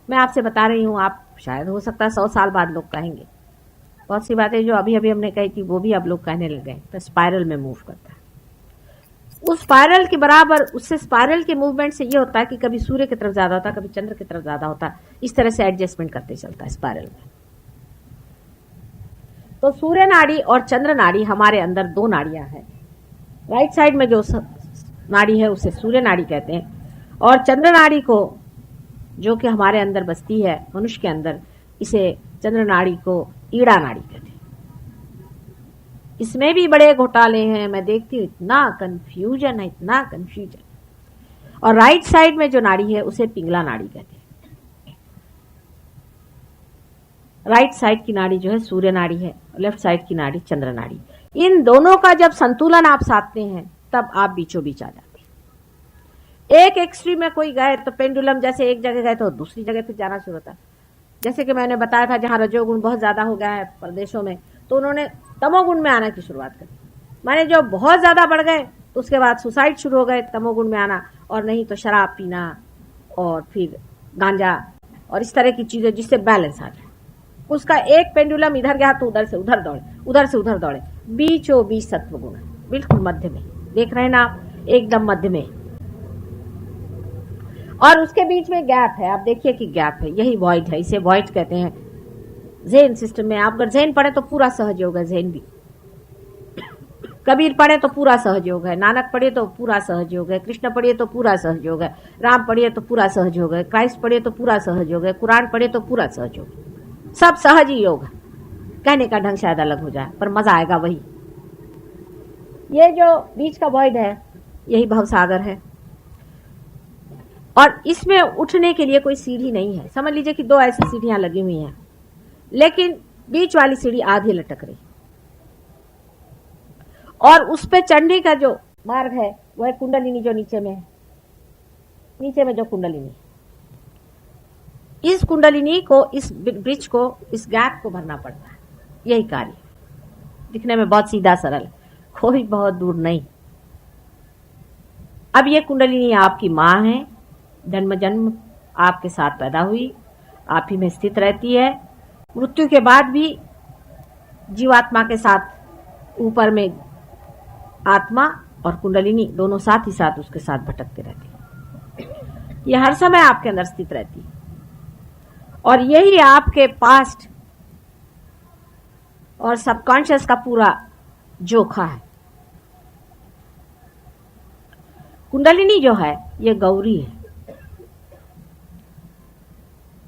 मैं आपसे बता रही हूं, आप शायद हो सकता है 100 साल बाद लोग कहेंगे। बहुत सी बातें जो अभी अभी हमने कही थी वो भी अब लोग कहने लग गए। तो स्पाइरल में मूव करता है। उस स्पाइरल के बराबर, उससे स्पाइरल के मूवमेंट से ये होता है कि कभी सूर्य की तरफ ज्यादा होता है, कभी चंद्र की तरफ ज्यादा होता है। इस तरह से एडजस्टमेंट करते चलता है स्पाइरल में। तो सूर्य नाड़ी और चंद्र नाड़ी हमारे अंदर 2 नाड़ियां हैं। राइट साइड में जो नाड़ी है उसे सूर्य नाड़ी कहते हैं, और चंद्र नाड़ी को जो कि हमारे अंदर बसती है, मनुष्य के अंदर, इसे चंद्र नाड़ी को ईड़ा नाड़ी कहते हैं। इसमें भी बड़े घोटाले हैं, मैं देखती हूँ, इतना कंफ्यूजन है, इतना कंफ्यूजन। और राइट साइड में जो नाड़ी है उसे पिंगला नाड़ी कहते हैं। राइट साइड की नाड़ी जो है सूर्य नाड़ी है, लेफ्ट साइड की नाड़ी चंद्र नाड़ी। इन दोनों का जब संतुलन आप साधते हैं तब आप बीचों बीच आ जाते हैं। एक एक्सट्रीम में कोई गए तो पेंडुलम जैसे एक जगह गए तो दूसरी जगह फिर जाना शुरू होता है। जैसे कि मैंने बताया था जहां रजोगुण बहुत ज्यादा हो गया है प्रदेशों में, तो उन्होंने तमोगुण में आना की शुरुआत कर दी। माने जो बहुत ज्यादा बढ़ गए तो उसके बाद सुसाइड शुरू हो गए, तमोगुण में आना, और नहीं तो शराब पीना और फिर गांजा और इस तरह की चीजें जिससे बैलेंस आ जाए। उसका एक पेंडुलम इधर गया तो उधर से उधर दौड़े, उधर से उधर दौड़े। बीचों बीच सत्व गुण है, बिल्कुल मध्य में, देख रहे हैं ना आप, एकदम मध्य में। और उसके बीच में गैप है, आप देखिए कि गैप है, यही वॉइड है, इसे वॉइड कहते हैं। ज़ेन सिस्टम में आप अगर ज़ेन पढ़े तो पूरा सहयोग है, ज़ेन भी। कबीर पढ़े तो पूरा सहयोग है, नानक पढ़े तो पूरा सहयोग है, कृष्ण पढ़िए तो पूरा सहयोग है, राम पढ़िए तो पूरा सहयोग है, क्राइस्ट पढ़िए तो पूरा सहयोग है, कुरान पढ़े तो पूरा सहयोग है। सब सहज ही योग है। कहने का ढंग शायद अलग हो जाए पर मजा आएगा वही। ये जो बीच का वॉइड है यही भवसागर है, और इसमें उठने के लिए कोई सीढ़ी नहीं है। समझ लीजिए कि दो ऐसी सीढ़ियां लगी हुई हैं, लेकिन बीच वाली सीढ़ी आधी लटक रही, और उस पे चढ़ने का जो मार्ग है वो है कुंडलिनी, जो नीचे में है, नीचे में जो कुंडलिनी, इस कुंडलिनी को, इस ब्रिज को, इस गैप को भरना पड़ता है। यही कार्य दिखने में बहुत सीधा सरल, कोई बहुत दूर नहीं। अब ये कुंडलिनी आपकी माँ है, जन्म जन्म आपके साथ पैदा हुई, आप ही में स्थित रहती है। मृत्यु के बाद भी जीवात्मा के साथ ऊपर में आत्मा और कुंडलिनी दोनों साथ ही साथ उसके साथ भटकते रहती है। यह हर समय आपके अंदर स्थित रहती है, और यही आपके पास्ट और सबकॉन्शियस का पूरा जोखा है। कुंडलिनी जो है ये गौरी है,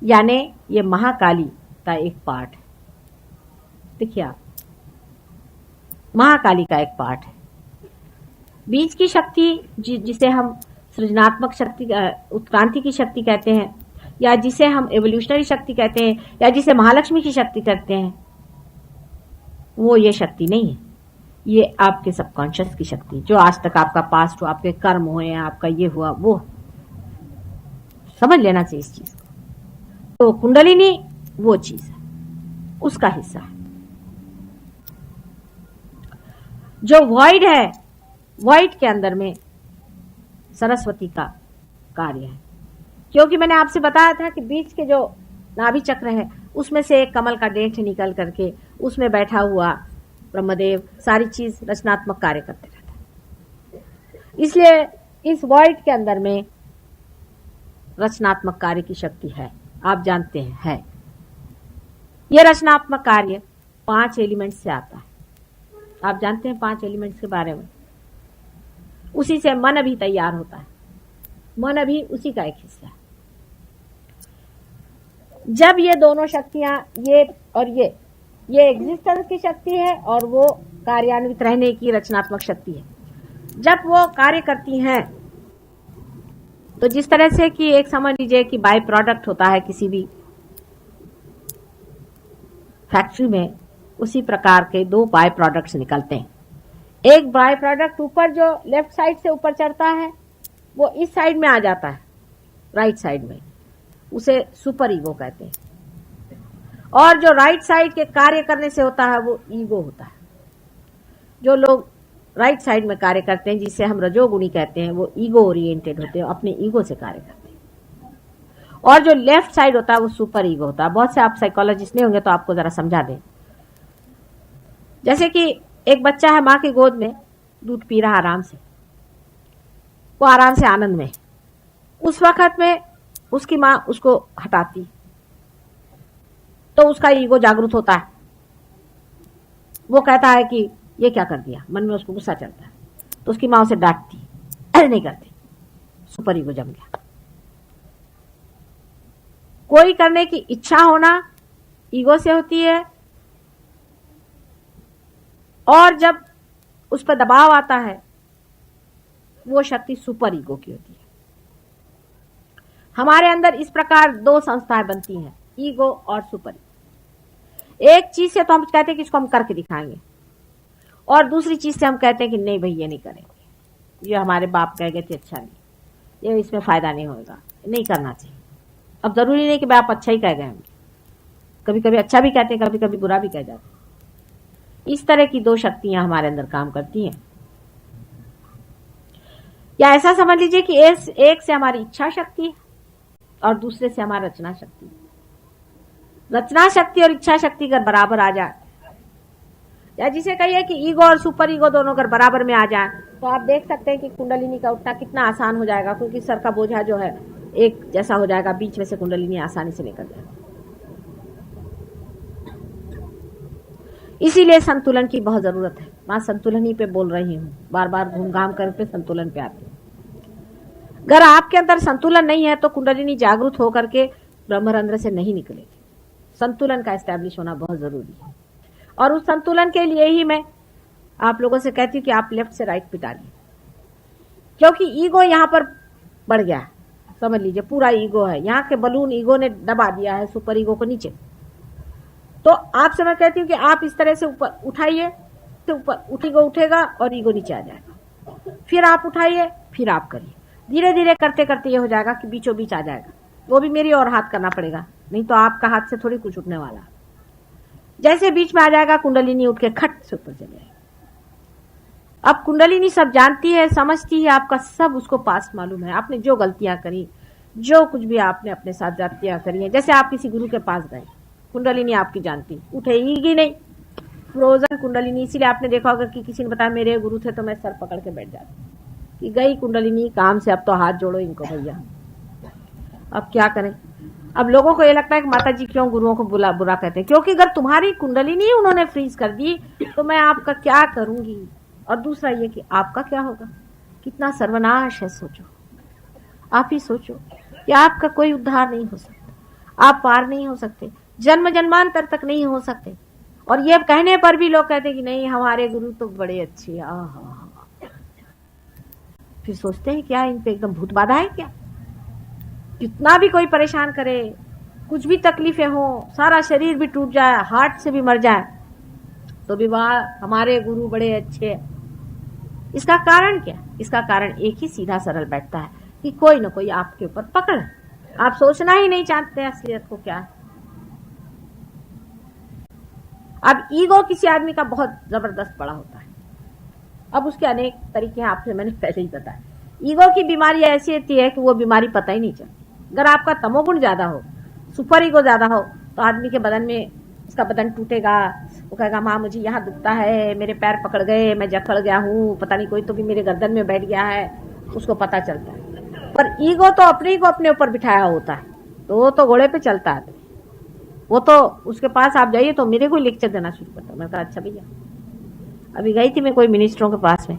यानी ये महाकाली का एक पार्ट है। देखिए आप, महाकाली का एक पार्ट है। बीज की शक्ति जिसे हम सृजनात्मक शक्ति, उत्क्रांति की शक्ति कहते हैं, या जिसे हम एवोल्यूशनरी शक्ति कहते हैं, या जिसे महालक्ष्मी की शक्ति कहते हैं, वो ये शक्ति नहीं है। ये आपके सबकॉन्शियस की शक्ति, जो आज तक आपका पास्ट हुआ, आपके कर्म हुए, आपका ये हुआ, वो समझ लेना चाहिए इस चीज को। तो कुंडलिनी वो चीज है, उसका हिस्सा है। जो वॉइड है, वॉइड के अंदर में सरस्वती का कार्य है, क्योंकि मैंने आपसे बताया था कि बीच के जो नाभि चक्र है उसमें से एक कमल का डेंट निकल करके उसमें बैठा हुआ ब्रह्मदेव सारी चीज रचनात्मक कार्य करते रहते हैं। इसलिए इस वॉइड के अंदर में रचनात्मक कार्य की शक्ति है, आप जानते हैं है। यह रचनात्मक कार्य 5 एलिमेंट्स से आता है। आप जानते हैं 5 एलिमेंट्स के बारे में। उसी से मन भी तैयार होता है, मन भी उसी का एक हिस्सा है। जब ये दोनों शक्तियां, ये और ये एग्जिस्टेंस की शक्ति है और वो कार्यान्वित रहने की रचनात्मक शक्ति है। जब वो कार्य करती हैं तो जिस तरह से कि एक समझ लीजिए कि बाय प्रोडक्ट होता है किसी भी फैक्ट्री में, उसी प्रकार के 2 बाय प्रोडक्ट्स निकलते हैं। एक बाय प्रोडक्ट ऊपर जो लेफ्ट साइड से ऊपर चढ़ता है वो इस साइड में आ जाता है, राइट साइड में, उसे सुपर ईगो कहते हैं। और जो राइट साइड के कार्य करने से होता है वो ईगो होता है। जो लोग राइट साइड में कार्य करते हैं, जिसे हम रजोगुणी कहते हैं, वो ईगो ओरिएंटेड होते हैं, अपने ईगो से कार्य करते हैं। और जो लेफ्ट साइड होता है वो सुपर ईगो होता है। बहुत से आप साइकोलॉजिस्ट नहीं होंगे तो आपको जरा समझा दें। जैसे कि एक बच्चा है, माँ की गोद में दूध पी रहा आराम से, वो आराम से आनंद में, उस वक्त में उसकी माँ उसको हटाती तो उसका ईगो जागृत होता है। वो कहता है कि ये क्या कर दिया, मन में उसको गुस्सा चलता है, तो उसकी माँ उसे डांटती, अरे नहीं करती, सुपर ईगो जम गया। कोई करने की इच्छा होना ईगो से होती है, और जब उस पर दबाव आता है वो शक्ति सुपर ईगो की होती है। हमारे अंदर इस प्रकार 2 संस्थाएं बनती हैं, ईगो और सुपर ईगो। एक चीज से तो हम कहते हैं कि इसको हम करके दिखाएंगे, और दूसरी चीज से हम कहते हैं कि नहीं भाई ये नहीं करेंगे। ये हमारे बाप कह गए थे अच्छा नहीं, ये इसमें फायदा नहीं होगा, नहीं करना चाहिए। अब जरूरी नहीं कि मैं आप अच्छा ही कह गए होंगे, कभी कभी अच्छा भी कहते हैं, कभी कभी बुरा भी कह जाते हैं। इस तरह की दो शक्तियां हमारे अंदर काम करती हैं। या ऐसा समझ लीजिए कि एक से हमारी इच्छा शक्ति है और दूसरे से हमारी रचना शक्ति है। रचना शक्ति और इच्छा शक्ति अगर बराबर आ जाए, या जिसे कहिए कि ईगो और सुपर ईगो दोनों अगर बराबर में आ जाए, तो आप देख सकते हैं कि कुंडलिनी का उठना कितना आसान हो जाएगा, क्योंकि सर का बोझा जो है एक जैसा हो जाएगा, बीच में से कुंडलिनी आसानी से निकल जाएगी। इसीलिए संतुलन की बहुत जरूरत है। मैं संतुलन ही पे बोल रही हूँ, बार बार घूम घाम कर पे संतुलन पे आती हूँ। अगर आपके अंदर संतुलन नहीं है तो कुंडलिनी जागृत होकर के ब्रह्मरंध्र से नहीं निकलेगी। संतुलन का एस्टैब्लिश होना बहुत जरूरी है, और उस संतुलन के लिए ही मैं आप लोगों से कहती हूँ कि आप लेफ्ट से राइट पे डालिए, क्योंकि ईगो यहाँ पर बढ़ गया है। समझ लीजिए पूरा ईगो है, यहाँ के बलून ईगो ने दबा दिया है सुपर ईगो को नीचे। तो आपसे मैं कहती हूँ कि आप इस तरह से ऊपर उठाइए, तो ऊपर ईगो उठेगा और ईगो नीचे आ जाएगा। फिर आप उठाइए, फिर आप करिए, धीरे धीरे करते करते ये हो जाएगा कि बीचों बीच आ जाएगा। वो भी मेरी और हाथ करना पड़ेगा, नहीं तो आपका हाथ से थोड़ी कुछ उठने वाला। जैसे बीच में आ जाएगा, कुंडलिनी उठ के खट से ऊपर चले जाएगी। अब कुंडलिनी सब जानती है, समझती है, आपका सब उसको पास मालूम है। आपने जो गलतियां करी, जो कुछ भी आपने अपने साथ जातियां करी है, जैसे आप किसी गुरु के पास गए, कुंडलिनी आपकी जानती, उठेगी नहीं, फ्रोजन कुंडलिनी। इसीलिए आपने देखा होगा कि किसी ने बताया मेरे गुरु थे तो मैं सर पकड़ के बैठ जाती कि गई कुंडलिनी काम से, अब तो हाथ जोड़ो इनको भैया। अब क्या करें? अब लोगों को ये लगता है कि माता जी क्यों गुरुओं को बुरा कहते हैं, क्योंकि अगर तुम्हारी कुंडलिनी उन्होंने फ्रीज कर दी तो मैं आपका क्या करूंगी। और दूसरा ये कि आपका क्या होगा, कितना सर्वनाश है। सोचो, आप ही सोचो कि आपका कोई उद्धार नहीं हो सकता, आप पार नहीं हो सकते, जन्म जन्मांतर तक नहीं हो सकते। और ये कहने पर भी लोग कहते हैं कि नहीं हमारे गुरु तो बड़े अच्छे हैं। फिर सोचते हैं क्या इन पे एकदम भूत बाधा है क्या? कितना भी कोई परेशान करे, कुछ भी तकलीफें हो, सारा शरीर भी टूट जाए, हार्ट से भी मर जाए, तो भी वाह हमारे गुरु बड़े अच्छे। इसका कारण क्या? इसका कारण एक ही सीधा सरल बैठता है कि कोई ना कोई आपके ऊपर पकड़ है। आप सोचना ही नहीं चाहते असलियत को क्या है। अब ईगो किसी आदमी का बहुत जबरदस्त बड़ा होता है। अब उसके अनेक तरीके हैं, आपसे मैंने पहले ही बताया। ईगो की बीमारी ऐसी होती है कि वो बीमारी पता ही नहीं चलती। अगर आपका तमोगुण ज्यादा हो, सुपर ईगो ज्यादा हो, तो आदमी के बदन में, उसका बदन टूटेगा, वो कहेगा माँ मुझे यहाँ दुखता है, मेरे पैर पकड़ गए, मैं जकड़ गया हूँ, पता नहीं कोई तो भी मेरे गर्दन में बैठ गया है, उसको पता चलता है। पर ईगो तो अपने को अपने ऊपर बिठाया होता है, तो वो तो घोड़े पे चलता है। वो तो उसके पास आप जाइए तो मेरे को लेक्चर देना शुरू करता है। मैंने कहा अच्छा भैया, अभी गई थी मैं कोई मिनिस्टरों के पास में,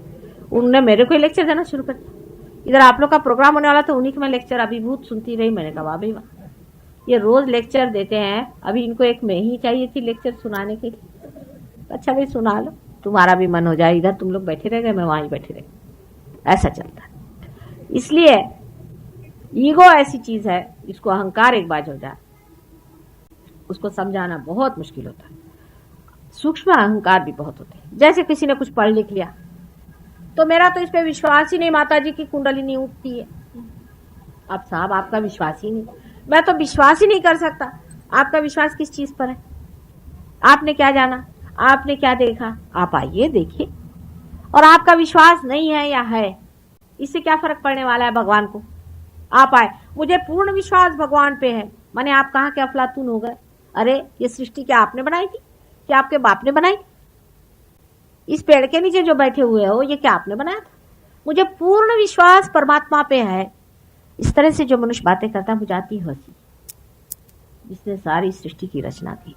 उन्होंने मेरे को लेक्चर देना शुरू कर दिया। इधर आप लोग का प्रोग्राम होने वाला था, उन्हीं के मैं लेक्चर अभिभूत सुनती रही। मैंने कहा वाह भाई वाह, ये रोज लेक्चर देते हैं, अभी इनको एक में ही चाहिए थी लेक्चर सुनाने के लिए। अच्छा भाई सुना लो, तुम्हारा भी मन हो जाए, इधर तुम लोग बैठे रह गए, मैं वहां बैठे रह। ऐसा चलता है। इसलिए ईगो ऐसी चीज है, इसको अहंकार एक बार हो जाए, उसको समझाना बहुत मुश्किल होता है। सूक्ष्म अहंकार भी बहुत होते हैं। जैसे किसी ने कुछ पढ़ लिख लिया, तो मेरा तो इस पे विश्वास ही नहीं, माता जी की कुंडलिनी उठती है। अब साहब आपका विश्वास ही नहीं, मैं तो विश्वास ही नहीं कर सकता। आपका विश्वास किस चीज पर है? आपने क्या जाना, आपने क्या देखा? आप आइए देखिए। और आपका विश्वास नहीं है या है, इससे क्या फर्क पड़ने वाला है भगवान को? आप आए, मुझे पूर्ण विश्वास भगवान पे है। माने आप कहाँ के अफलातून हो गए? अरे ये सृष्टि क्या आपने बनाई थी? क्या आपके बाप ने बनाई? इस पेड़ के नीचे जो बैठे हुए हो, ये क्या आपने बनाया था? मुझे पूर्ण विश्वास परमात्मा पे है। इस तरह से जो मनुष्य बातें करता है, मुझे आती हंसी। जिसने सारी सृष्टि की रचना की,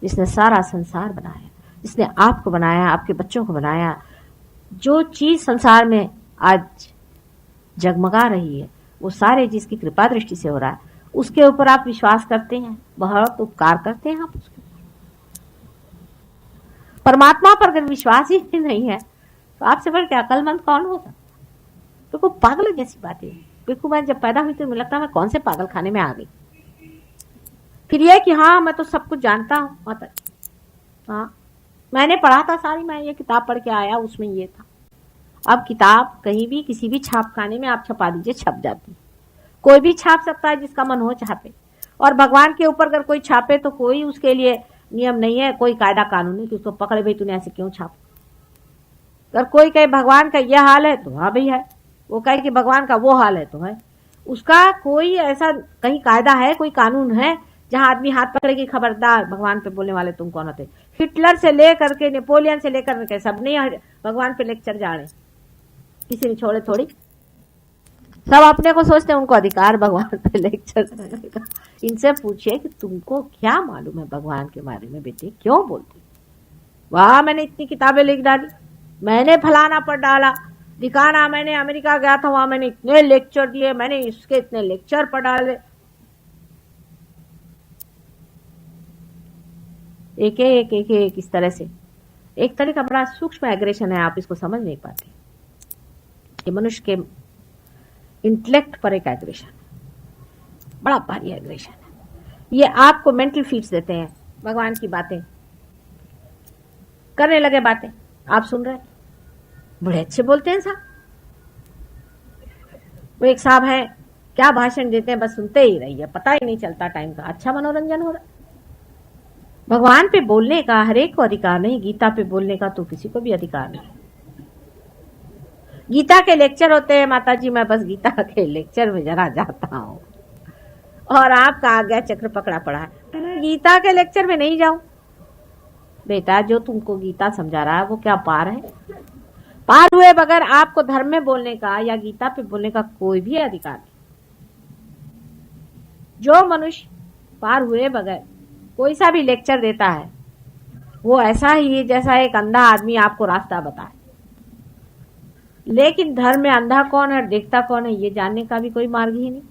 जिसने सारा संसार बनाया, जिसने आपको बनाया, आपके बच्चों को बनाया, जो चीज संसार में आज जगमगा रही है, वो सारे जिसकी कृपा दृष्टि से हो रहा है, उसके ऊपर आप विश्वास करते हैं, बहुत उपकार करते हैं आप उसके। परमात्मा पर अगर विश्वास ही नहीं है तो आपसे बढ़ के अकलमंद कौन हो सकता? तो कोई पागल जैसी बात है। बिल्कुल मैं जब पैदा हुई तो मुझे लगता है मैं कौन से पागल खाने में आ गई। फिर यह कि हाँ मैं तो सब कुछ जानता हूँ, मतलब हाँ मैंने पढ़ा था सारी, मैं ये किताब पढ़ के आया, उसमें ये था। अब किताब कहीं भी किसी भी छापखाने में आप छपा दीजिए, छप जाती। कोई भी छाप सकता है, जिसका मन हो छापे। और भगवान के ऊपर अगर कोई छापे तो कोई उसके लिए नियम नहीं है, कोई कायदा कानून नहीं कि उसको पकड़े, भाई तूने ऐसे क्यों छाप। अगर कोई कहे भगवान का यह हाल है तो हाँ भाई है, वो कहे कि भगवान का वो हाल है तो है। उसका कोई ऐसा कहीं कायदा है, कोई कानून है जहां आदमी हाथ पकड़े कि खबरदार भगवान पे बोलने वाले तुम कौन होते। हिटलर से लेकर के नेपोलियन से लेकर के सब ने भगवान पे लेक्चर जाने, किसी ने छोड़े थोड़ी। सब अपने को सोचते हैं उनको अधिकार भगवान पे लेक्चर करने का। इनसे पूछिए कि तुमको क्या मालूम है भगवान के बारे में बेटे, क्यों बोलती। वाह मैंने इतनी किताबें लिख डाली, मैंने फलाना पढ़ डाला, दिखाना मैंने अमेरिका गया था वहां मैंने इतने लेक्चर दिए, मैंने इसके इतने लेक्चर पढ़ डाले। एक एक एक एक इस तरह से एक तरह का बड़ा सूक्ष्म एग्रेशन है, आप इसको समझ नहीं पाते। ये मनुष्य के इंटेलेक्ट पर एक एग्रेशन है, बड़ा भारी एग्रेशन है। ये आपको मेंटल फीड्स देते हैं, भगवान की बातें करने लगे, बातें आप सुन रहे हैं, बड़े अच्छे बोलते हैं साहब। वो एक साहब है, क्या भाषण देते हैं, बस सुनते ही रहिए, पता ही नहीं चलता टाइम का, अच्छा मनोरंजन हो रहा है। भगवान पे बोलने का हर एक को अधिकार नहीं, गीता पे बोलने का तो किसी को भी अधिकार नहीं। गीता के लेक्चर होते हैं माता जी, मैं बस गीता के लेक्चर में जरा जाता हूं और आपका आज्ञा चक्र पकड़ा पड़ा है, गीता के लेक्चर में नहीं जाऊं। बेटा जो तुमको गीता समझा रहा है वो क्या पार है? पार हुए बगैर आपको धर्म में बोलने का या गीता पे बोलने का कोई भी अधिकार नहीं। जो मनुष्य पार हुए बगैर कोई सा भी लेक्चर देता है वो ऐसा ही है जैसा एक अंधा आदमी आपको रास्ता बताए। लेकिन धर्म में अंधा कौन है, देखता कौन है, ये जानने का भी कोई मार्ग ही नहीं।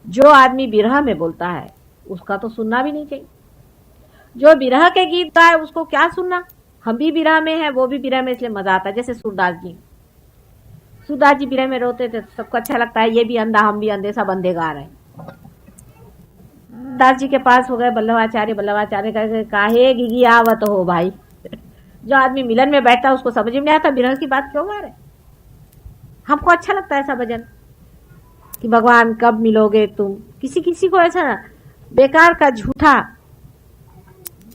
जो आदमी विरह में बोलता है उसका तो सुनना भी नहीं चाहिए। जो विरह के गीत गाए उसको क्या सुनना। हम भी विरह में है, वो भी विरह में, इसलिए मजा आता है। जैसे सूरदास जी विरह में रोते थे, सबको अच्छा लगता है, ये भी अंधा हम भी अंधे, सब अंधे गा रहे हैं। दास जी के पास हो गए बल्लभाचार्य काहे घिघी आवत हो भाई। जो आदमी मिलन में बैठता है उसको समझ में नहीं आता विरह की बात क्यों गा रहे। हमको अच्छा लगता है ऐसा भजन कि भगवान कब मिलोगे तुम। किसी किसी को ऐसा बेकार का झूठा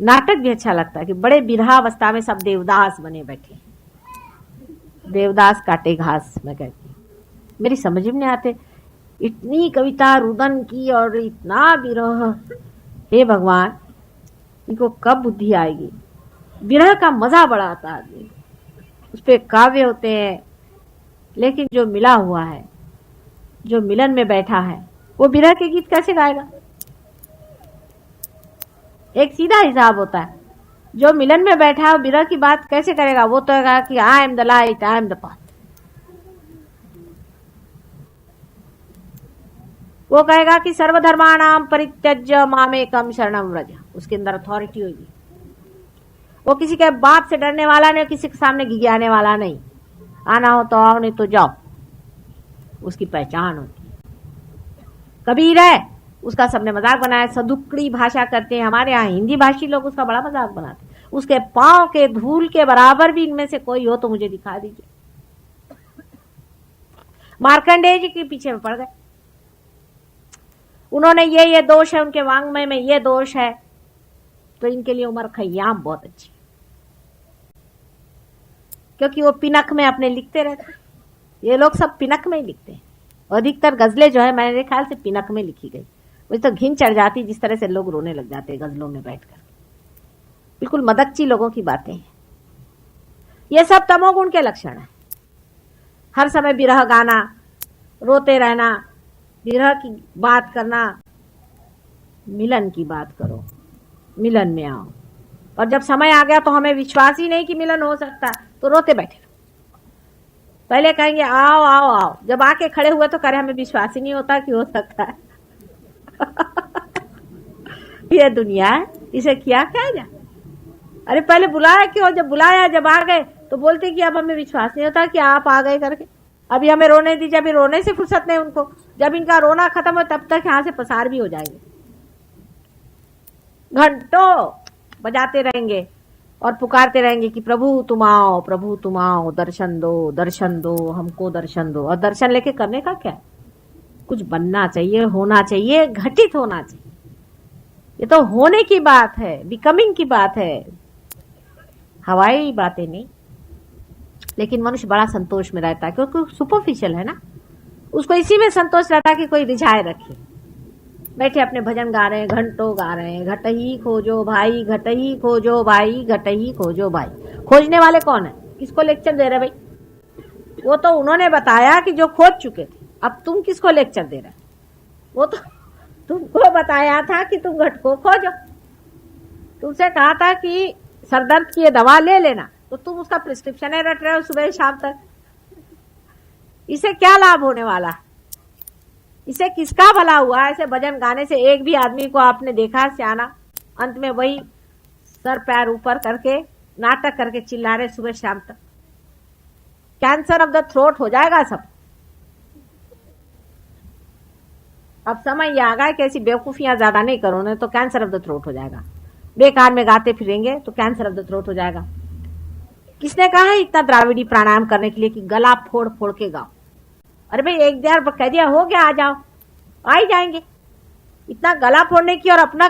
नाटक भी अच्छा लगता है कि बड़े विरहावस्था में सब देवदास बने बैठे, देवदास काटे घास। मैं कहती हूँ मेरी समझ में नहीं आते, इतनी कविता रुदन की और इतना विरह। हे भगवान इनको कब बुद्धि आएगी। विरह का मजा बड़ा आता है, उस पे काव्य होते हैं, लेकिन जो मिला हुआ है, जो मिलन में बैठा है, वो विरह के गीत कैसे गाएगा। एक सीधा हिसाब होता है, जो मिलन में बैठा है वो विरह की बात कैसे करेगा। वो तो कहेगा कि I am the light, I am the path. वो कहेगा कि सर्वधर्माणाम परित्यज्य मामेकम शरणम व्रज। उसके अंदर अथॉरिटी होगी। वो किसी के बाप से डरने वाला नहीं, किसी के सामने घिघियाने वाला नहीं। आना हो तो आओ, नहीं तो जाओ, उसकी पहचान होती है। कबीर है, उसका सबने मजाक बनाया, सदुक्कड़ी भाषा करते हैं। हमारे यहाँ हिंदी भाषी लोग उसका बड़ा मजाक बनाते हैं। उसके पांव के धूल के बराबर भी इनमें से कोई हो तो मुझे दिखा दीजिए। मार्कंडेय जी के पीछे में पड़ गए। उन्होंने ये दोष है, उनके वांग्मय में ये दोष है, तो इनके लिए उमर खय्याम बहुत अच्छी, क्योंकि वो पिनक में अपने लिखते रहते। ये लोग सब पिनक में ही लिखते हैं। अधिकतर गजलें जो है मेरे ख्याल से पिनक में लिखी गई। मुझे तो घिन चढ़ जाती जिस तरह से लोग रोने लग जाते हैं गजलों में बैठकर। बिल्कुल मदकची लोगों की बातें हैं। ये सब तमोगुण के लक्षण है। हर समय विरह गाना, रोते रहना, विरह की बात करना। मिलन की बात करो, मिलन में आओ। और जब समय आ गया तो हमें विश्वास ही नहीं कि मिलन हो सकता, तो रोते बैठे। पहले कहेंगे आओ आओ आओ, जब आके खड़े हुए तो करे हमें विश्वास ही नहीं होता कि हो सकता है। ये दुनिया है, इसे किया क्या जा। अरे पहले बुलाया क्यों, जब बुलाया, जब आ गए तो बोलते कि अब हमें विश्वास नहीं होता कि आप आ गए करके। अभी हमें रोने दीजिए, अभी रोने से फुर्सत नहीं उनको। जब इनका रोना खत्म हो तब तक यहां से पसार भी हो जाएंगे। घंटों बजाते रहेंगे और पुकारते रहेंगे कि प्रभु तुम आओ, प्रभु तुम आओ, दर्शन दो, हमको दर्शन दो। और दर्शन लेके करने का क्या? कुछ बनना चाहिए, होना चाहिए, घटित होना चाहिए। ये तो होने की बात है, बिकमिंग की बात है, हवाई बातें नहीं। लेकिन मनुष्य बड़ा संतोष में रहता है क्योंकि सुपरफिशियल है ना, उसको इसी में संतोष रहता है कि कोई रिझाए रखे। बैठे अपने भजन गा रहे हैं, घंटों गा रहे हैं, घट ही खोजो भाई, घट ही खोजो भाई, घट ही खोजो भाई। खोजने वाले कौन है? किसको लेक्चर दे रहे भाई? वो तो उन्होंने बताया कि जो खोज चुके थे। अब तुम किसको लेक्चर दे रहे? वो तो तुमको बताया था कि तुम घट को खोजो। तुमसे कहा था कि सरदर्द की ये दवा ले लेना, तो तुम उसका प्रिस्क्रिप्शन है रट रहे हो सुबह शाम तक। इसे क्या लाभ होने वाला? इसे किसका भला हुआ? ऐसे भजन गाने से एक भी आदमी को आपने देखा सियाना अंत में वही सर पैर ऊपर करके नाटक करके चिल्ला रहे सुबह शाम तक? कैंसर ऑफ द थ्रोट हो जाएगा सब। अब समय ये आ गया कि ऐसी बेवकूफियां ज्यादा नहीं करो, नहीं तो कैंसर ऑफ द थ्रोट हो जाएगा। बेकार में गाते फिरेंगे तो कैंसर ऑफ द थ्रोट हो जाएगा। किसने कहा है इतना द्राविड़ी प्राणायाम करने के लिए कि गला फोड़ फोड़ के गाओ? अरे भाई एक बार कह दिया हो गया, आ जाओ, आ ही जाएंगे। इतना गला फोड़ने की और अपना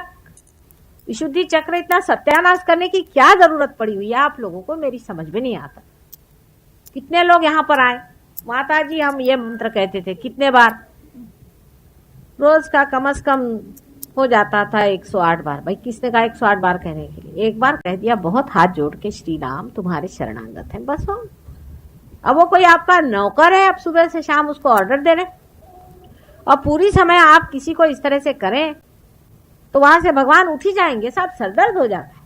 विशुद्धि चक्र इतना सत्यानाश करने की क्या जरूरत पड़ी हुई है आप लोगों को? मेरी समझ में नहीं आता। कितने लोग यहाँ पर आए, माता जी हम ये मंत्र कहते थे कितने बार, रोज का कम से कम हो जाता था 108 बार। भाई किसने कहा 108 बार कहने के लिए? एक बार कह दिया बहुत हाथ जोड़ के, श्री राम तुम्हारे शरणागत हैं, बस हो। अब वो कोई आपका नौकर है, अब सुबह से शाम उसको ऑर्डर दे रहे, और पूरी समय आप किसी को इस तरह से करें तो वहां से भगवान उठ ही जाएंगे, सब सरदर्द हो जाता है।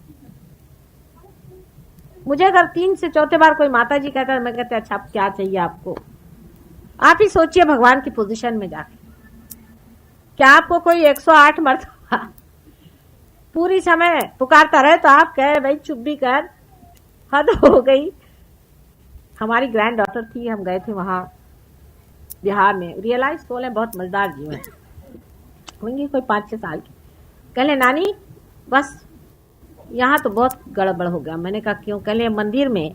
मुझे अगर 3 से 4 बार कोई माता जी कहता है, मैं कहते अच्छा अब क्या चाहिए आपको? आप ही सोचिए भगवान की पोजीशन में जाके, क्या आपको कोई 108 मरतबा पूरी समय पुकारता रहे तो आप कहे भाई चुप भी कर, हद हो गई। हमारी ग्रैंड डॉटर थी, हम गए थे वहां बिहार में, रियलाइज सोल है, बहुत मजेदार जीवन होंगे, कोई 5-6 साल की। कहले नानी बस यहाँ तो बहुत गड़बड़ हो गया। मैंने कहा क्यों? कहले मंदिर में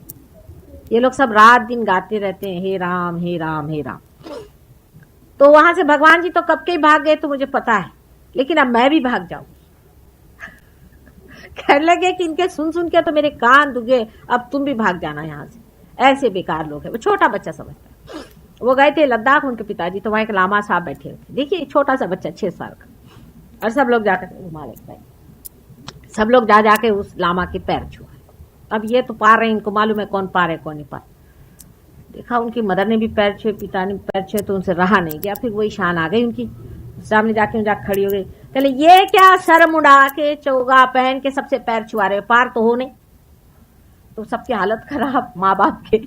ये लोग सब रात दिन गाते रहते हैं हे राम हे राम हे राम, तो वहां से भगवान जी तो कब के ही भाग गए तो मुझे पता है, लेकिन अब मैं भी भाग जाऊं। कहने लगे कि इनके सुन सुन के तो मेरे कान दुखे, अब तुम भी भाग जाना यहाँ से, ऐसे बेकार लोग हैं। वो छोटा बच्चा समझता है। वो गए थे लद्दाख, उनके पिताजी, तो वहां एक लामा साहब बैठे थे, देखिए छोटा सा बच्चा 6 साल का, और सब लोग जाकर सब लोग जा जाके उस लामा के पैर छुआ। अब ये तो पार रहे, इनको मालूम है कौन पार है कौन नहीं पार। देखा उनकी मदर ने भी पैर छुए, पिता ने पैर छुए, तो उनसे रहा नहीं गया। फिर वही शान आ गई उनकी, सामने जाके खड़ी हो गई। कहले ये क्या सर मुड़ा के चोगा पहन के सबसे पैर छुआ रहे, पार तो हो नहीं। तो सबकी हालत खराब माँ बाप के,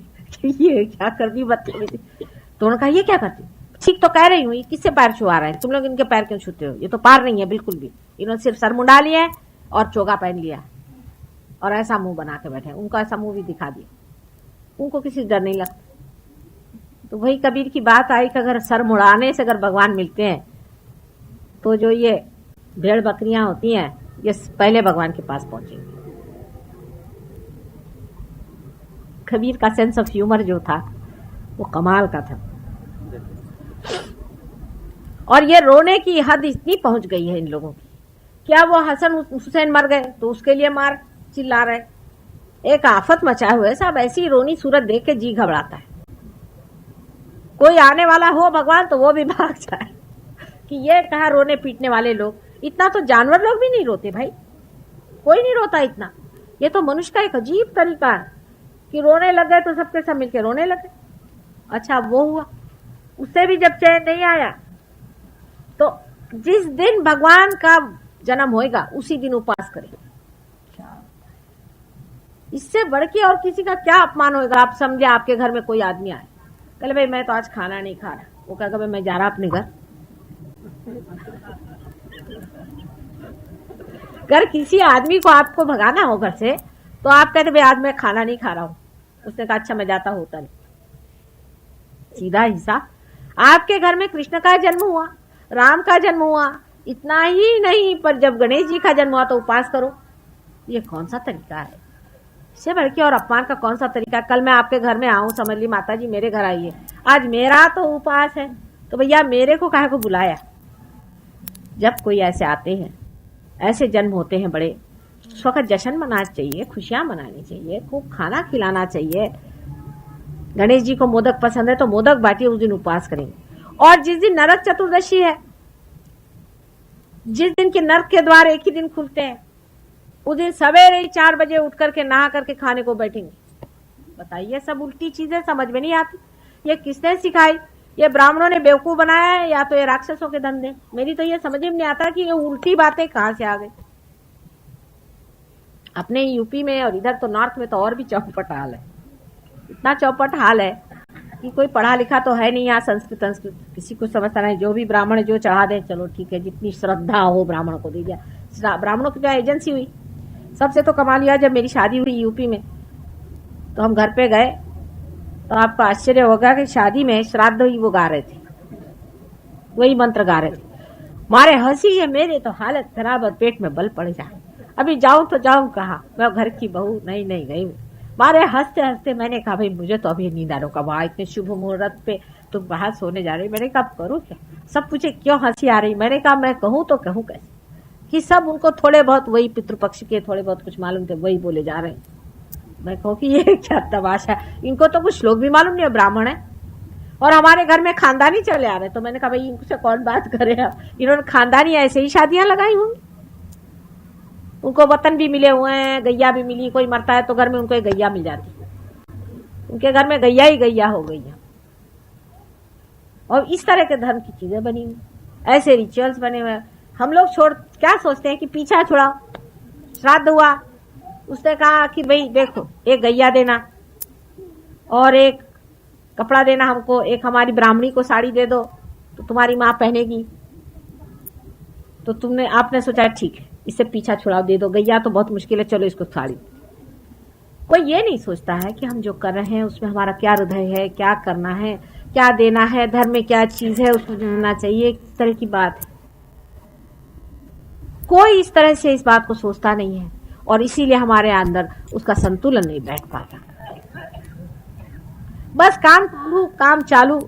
ये क्या कर दी बदतमीजी। तो उन्होंने कहा ये क्या करती? ठीक तो कह रही हूँ, ये किससे पैर छुआ रहे हैं तुम लोग? इनके पैर क्यों छूते हो? ये तो पार नहीं है बिल्कुल भी। इन्होंने सिर्फ सर मुंडा लिया है और चोगा पहन लिया है और ऐसा मुंह बना के बैठे। उनका ऐसा मुंह भी दिखा दिया, उनको किसी डर नहीं लगता। तो वही कबीर की बात आई कि अगर सर मुड़ाने से अगर भगवान मिलते हैं तो जो ये भेड़ बकरियां होती हैं ये पहले भगवान के पास पहुंचेंगे। कबीर का सेंस ऑफ ह्यूमर जो था वो कमाल का था। और ये रोने की हद इतनी पहुंच गई है इन लोगों की, क्या वो हसन हुसैन मर गए तो उसके लिए मार चिल्ला रहे, एक आफत मचाए हुए साहब। ऐसी रोनी सूरत देख के जी घबराता है। कोई आने वाला हो भगवान तो वो भी भाग जाए कि ये कहा रोने पीटने वाले लोग। इतना तो जानवर लोग भी नहीं रोते भाई, कोई नहीं रोता इतना। ये तो मनुष्य का एक अजीब तरीका है कि रोने लग गए तो सबके सब मिलके रोने लगे। अच्छा वो हुआ, उससे भी जब चैन नहीं आया तो जिस दिन भगवान का जन्म होएगा उसी दिन उपवास करेंगे। इससे बढ़ के और किसी का क्या अपमान होएगा? आप समझे आपके घर में कोई आदमी आए, कहले भाई मैं तो आज खाना नहीं खा रहा, वो कहेगा भाई मैं जा रहा अपने घर। अगर किसी आदमी को आपको भगाना हो घर से तो आप कहते भाई आज मैं खाना नहीं खा रहा हूं। उसने कहा अच्छा मैं जाता होटल। सीधा हिसाब। आपके घर में कृष्ण का जन्म हुआ, राम का जन्म हुआ, इतना ही नहीं पर जब गणेश जी का जन्म हुआ तो उपवास करो। ये कौन सा तरीका है? इससे बढ़ के और अपमान का कौन सा तरीका? कल मैं आपके घर में आऊं, समझ ली माता जी मेरे घर आइए, आज मेरा तो उपवास है, तो भैया मेरे को काहे को बुलाया? जब कोई ऐसे आते हैं, ऐसे जन्म होते हैं बड़े, उस वक्त जश्न मनाना चाहिए, खुशियां मनानी चाहिए, खूब खाना खिलाना चाहिए। गणेश जी को मोदक पसंद है तो मोदक बांटिए, उस दिन उपवास करेंगे। और जिस दिन नरक चतुर्दशी है, जिस दिन के नरक के द्वार एक ही दिन खुलते हैं, उस दिन सवेरे ही 4 बजे उठ करके नहा करके खाने को बैठेंगे। बताइए, सब उल्टी चीजें समझ में नहीं आती। ये किसने सिखाई? ये ब्राह्मणों ने बेवकूफ बनाया है या तो ये राक्षसों के धंधे? मेरी तो ये समझ में नहीं आता कि ये उल्टी बातें कहां से आ गई। अपने यूपी में और इधर तो नॉर्थ में तो और भी चौपट हाल है, इतना चौपट हाल है कि कोई पढ़ा लिखा तो है नहीं। यहाँ संस्कृत किसी को समझता नहीं, जो भी ब्राह्मण जो चढ़ा दे, चलो ठीक है, जितनी श्रद्धा हो ब्राह्मण को दे दिया। ब्राह्मणों की जो एजेंसी हुई, सबसे तो कमाल लिया। जब मेरी शादी हुई यूपी में, तो हम घर पे गए, तो आपको आश्चर्य होगा कि शादी में श्राद्ध हुई, वो गा रहे थे, वही मंत्र गा रहे थे। मारे हंसी है, मेरे तो हालत खराब और पेट में बल पड़ जाए। अभी जाऊं तो जाऊं कहाँ, मैं घर की बहू नहीं गई हूँ। मारे हंसते हंसते मैंने कहा, भाई मुझे तो अभी नींद आ रहा, वहां इतने शुभ मुहूर्त पे तुम बाहर सोने जा रही। मैंने कहा करूँ क्या? सब पूछे क्यों हंसी आ रही? मैंने कहा मैं कहूँ तो कहूँ कैसे, कि सब उनको थोड़े बहुत वही पितृपक्ष के थोड़े बहुत कुछ मालूम थे, वही बोले जा रहे हैं। मैं कहूँ कि ये क्या तमाशा, इनको तो कुछ श्लोक भी मालूम नहीं है, ब्राह्मण है और हमारे घर में खानदानी चले आ रहे। तो मैंने कहा भाई इनसे कौन बात करे, इन्होंने खानदानी ऐसे ही शादियां लगाई होंगी। उनको वतन भी मिले हुए हैं, गैया भी मिली, कोई मरता है तो घर में उनको एक गैया मिल जाती है, उनके घर में गैया ही गैया हो गई है। और इस तरह के धर्म की चीजें बनी हुई, ऐसे रिचुअल्स बने हुए। हम लोग क्या सोचते हैं कि पीछा छुड़ाओ, श्राद्ध हुआ, उसने कहा कि भाई देखो एक गैया देना और एक कपड़ा देना हमको, एक हमारी ब्राह्मणी को साड़ी दे दो तो तुम्हारी माँ पहनेगी। तो आपने सोचा ठीक है, इससे पीछा छुड़ाओ, दे दो गैया तो बहुत मुश्किल है, चलो इसको साड़ी। कोई ये नहीं सोचता है कि हम जो कर रहे हैं उसमें हमारा क्या हृदय है, क्या करना है, क्या देना है, धर्म में क्या चीज है उसको जानना चाहिए। इस तरह की बात है, कोई इस तरह से इस बात को सोचता नहीं है और इसीलिए हमारे अंदर उसका संतुलन नहीं बैठ पाता। बस काम चालू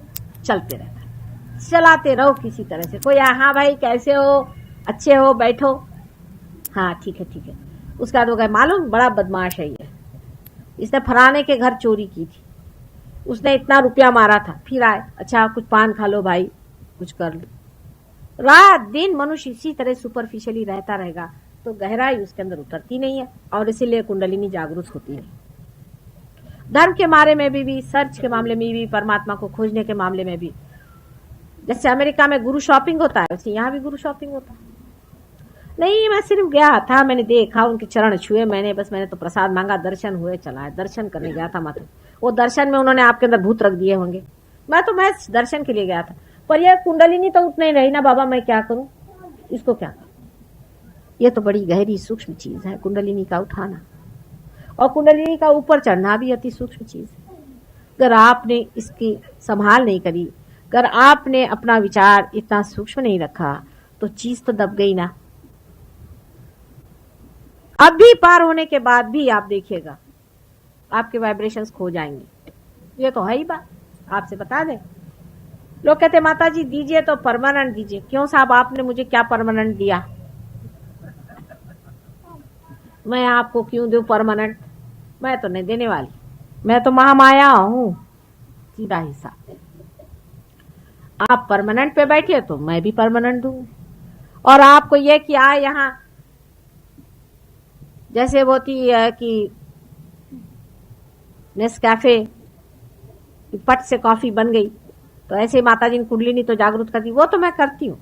चलते रहता है, चलाते रहो किसी तरह से। कोई हाँ भाई कैसे हो, अच्छे हो, बैठो, हाँ ठीक है। उसका तो गए मालूम बड़ा बदमाश है ये, इसने फलाने के घर चोरी की थी, उसने इतना रुपया मारा था, फिर आए, अच्छा कुछ पान खा लो भाई, कुछ कर लो। रात दिन मनुष्य इसी तरह सुपरफिशियली रहता रहेगा तो गहराई उसके अंदर उतरती नहीं है और इसीलिए कुंडलिनी जागरूक होती नहीं। धर्म के बारे में भी सर्च के मामले में भी, परमात्मा को खोजने के मामले में भी, जैसे अमेरिका में गुरु शॉपिंग होता है वैसे यहाँ भी गुरु शॉपिंग होता है। नहीं, मैं सिर्फ गया था, मैंने देखा, उनके चरण छुए, मैंने तो प्रसाद मांगा, दर्शन हुए, चला है, दर्शन करने गया था मात्र। वो दर्शन में उन्होंने आपके अंदर भूत रख दिए होंगे, मैं दर्शन के लिए गया था। पर यह कुंडलिनी तो उतने ही रही ना बाबा, मैं क्या करूं, इसको क्या करूं? ये तो बड़ी गहरी सूक्ष्म चीज है कुंडलिनी का उठाना, और कुंडलिनी का ऊपर चढ़ना भी अति सूक्ष्म चीज है। अगर आपने इसकी संभाल नहीं करी, अगर आपने अपना विचार इतना सूक्ष्म नहीं रखा तो चीज तो दब गई ना। अब भी पार होने के बाद भी आप देखिएगा आपके वाइब्रेशंस खो जाएंगे, ये तो है ही बात। आपसे बता दें, लोग कहते माता जी दीजिए तो परमानेंट दीजिए। क्यों साहब, आपने मुझे क्या परमानेंट दिया? मैं आपको क्यों दूं परमानेंट? मैं तो नहीं देने वाली, मैं तो महामाया हूं, सीधा हिसाब। आप परमानेंट पे बैठिए तो मैं भी परमानेंट दूंगी। और आपको ये कि आए यहां, जैसे वो थी कि नेस्कैफे पट से कॉफी बन गई, तो ऐसे माता जी ने कुंडलिनी तो जागरूक करती, वो तो मैं करती हूँ,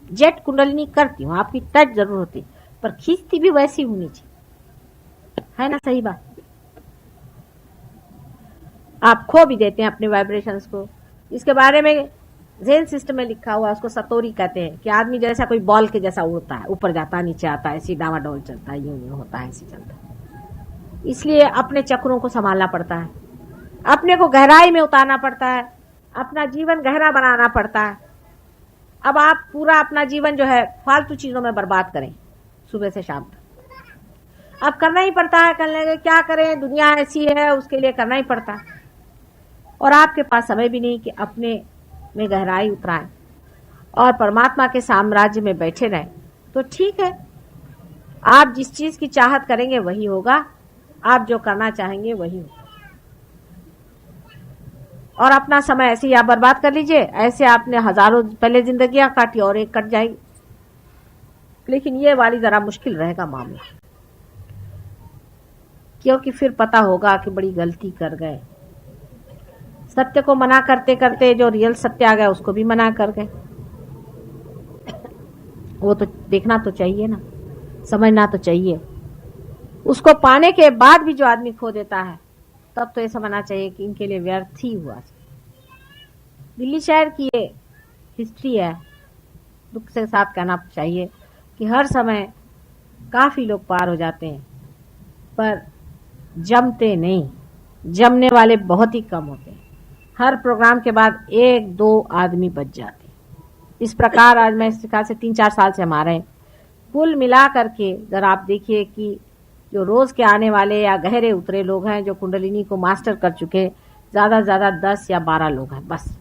जेट कुंडलिनी करती हूँ, आपकी टच जरूर होती, पर खींचती भी वैसी होनी चाहिए, है ना? सही बात। आप खो भी देते हैं अपने वाइब्रेशंस को। इसके बारे में ज़ेन सिस्टम में लिखा हुआ, उसको सतोरी कहते हैं, कि आदमी जैसा कोई बॉल के जैसा उड़ता है, ऊपर जाता है, नीचे आता है, ऐसी डावाडोल चलता है, यूं होता है, ऐसे चलता है। इसलिए अपने चक्रों को संभालना पड़ता है, अपने को गहराई में उतारना पड़ता है, अपना जीवन गहरा बनाना पड़ता है। अब आप पूरा अपना जीवन जो है फालतू चीजों में बर्बाद करें सुबह से शाम तक, अब करना ही पड़ता है, करने लगे क्या करें, दुनिया ऐसी है, उसके लिए करना ही पड़ता है। और आपके पास समय भी नहीं कि अपने में गहराई उतराएं और परमात्मा के साम्राज्य में बैठे रहें, तो ठीक है, आप जिस चीज की चाहत करेंगे वही होगा, आप जो करना चाहेंगे वही होगा। और अपना समय ऐसे ही आप बर्बाद कर लीजिए, ऐसे आपने हजारों पहले जिंदगियां काटी और एक कट जाएगी। लेकिन ये वाली जरा मुश्किल रहेगा मामला, क्योंकि फिर पता होगा कि बड़ी गलती कर गए। सत्य को मना करते करते जो रियल सत्य आ गया उसको भी मना कर गए। वो तो देखना तो चाहिए ना, समझना तो चाहिए। उसको पाने के बाद भी जो आदमी खो देता है, तब तो ये समझना चाहिए कि इनके लिए व्यर्थ ही हुआ। दिल्ली शहर की ये हिस्ट्री है। दुख के साथ कहना चाहिए कि हर समय काफी लोग पार हो जाते हैं, पर जमते नहीं, जमने वाले बहुत ही कम होते हैं। हर प्रोग्राम के बाद 1-2 आदमी बच जाते हैं। इस प्रकार आज मैं इस प्रकार से 3-4 साल से हमारे हैं, कुल मिला करके अगर आप देखिए कि जो रोज के आने वाले या गहरे उतरे लोग हैं, जो कुंडलिनी को मास्टर कर चुके, ज्यादा से ज्यादा 10 या 12 लोग हैं बस।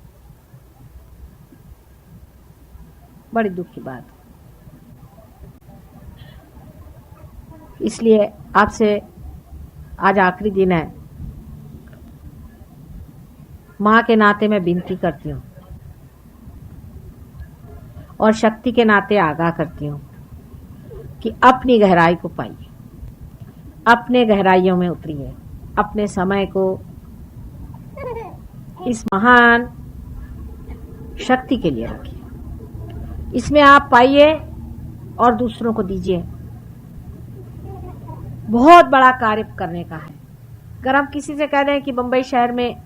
बड़ी दुख की बात। इसलिए आपसे आज आखिरी दिन है, मां के नाते मैं विनती करती हूँ और शक्ति के नाते आगाह करती हूँ कि अपनी गहराई को पाइए, अपने गहराइयों में उतरिए, अपने समय को इस महान शक्ति के लिए रखिए, इसमें आप पाइए और दूसरों को दीजिए। बहुत बड़ा कार्य करने का है। अगर हम किसी से कह दें कि बंबई शहर में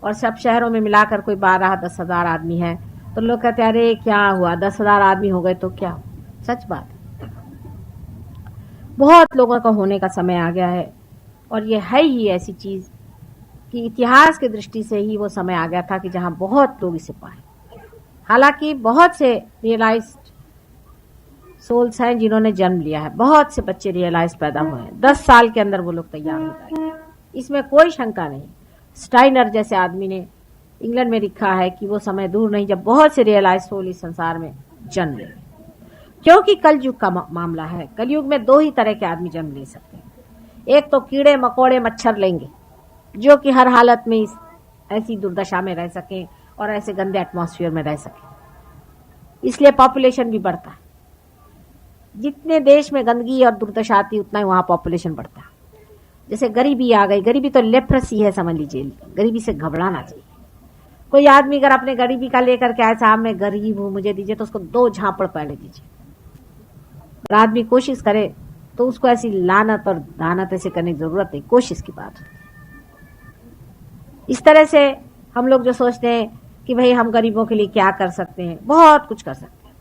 और सब शहरों में मिलाकर कोई 12-10 हजार आदमी है, तो लोग कहते हैं अरे क्या हुआ, 10,000 आदमी हो गए तो क्या। सच बात है, बहुत लोगों का होने का समय आ गया है। और ये है ही ऐसी चीज कि इतिहास की दृष्टि से ही वो समय आ गया था कि जहां बहुत लोग इसे पाए। हालांकि बहुत से रियलाइज्ड सोल्स हैं जिन्होंने जन्म लिया है, बहुत से बच्चे रियलाइज पैदा हुए हैं, 10 साल के अंदर वो लोग तैयार हो जाएंगे, इसमें कोई शंका नहीं। स्टाइनर जैसे आदमी ने इंग्लैंड में लिखा है कि वो समय दूर नहीं जब बहुत से रियलाइज सोल इस संसार में जन्म लेंगे, क्योंकि कलयुग का मामला है। कलयुग में 2 ही तरह के आदमी जन्म ले सकते हैं। एक तो कीड़े मकोड़े मच्छर लेंगे जो कि हर हालत में ऐसी दुर्दशा में रह सके और ऐसे गंदे एटमॉस्फेयर में रह सके। इसलिए पॉपुलेशन भी बढ़ता है। जितने देश में गंदगी और दुर्दशा आती उतना ही वहां पॉपुलेशन बढ़ता है। जैसे गरीबी आ गई, गरीबी तो लेप्रेसी है समझ लीजिए, गरीबी से घबराना चाहिए। कोई आदमी अगर अपने गरीबी का लेकर के आए साहब मैं गरीब हूं मुझे दीजिए, तो उसको 2 झापड़ पहले दीजिए। अगर आदमी कोशिश करे तो उसको ऐसी लानत और दानत ऐसे करने की जरूरत नहीं, कोशिश की बात है। इस तरह से हम लोग जो सोचते हैं कि भाई हम गरीबों के लिए क्या कर सकते हैं, बहुत कुछ कर सकते हैं।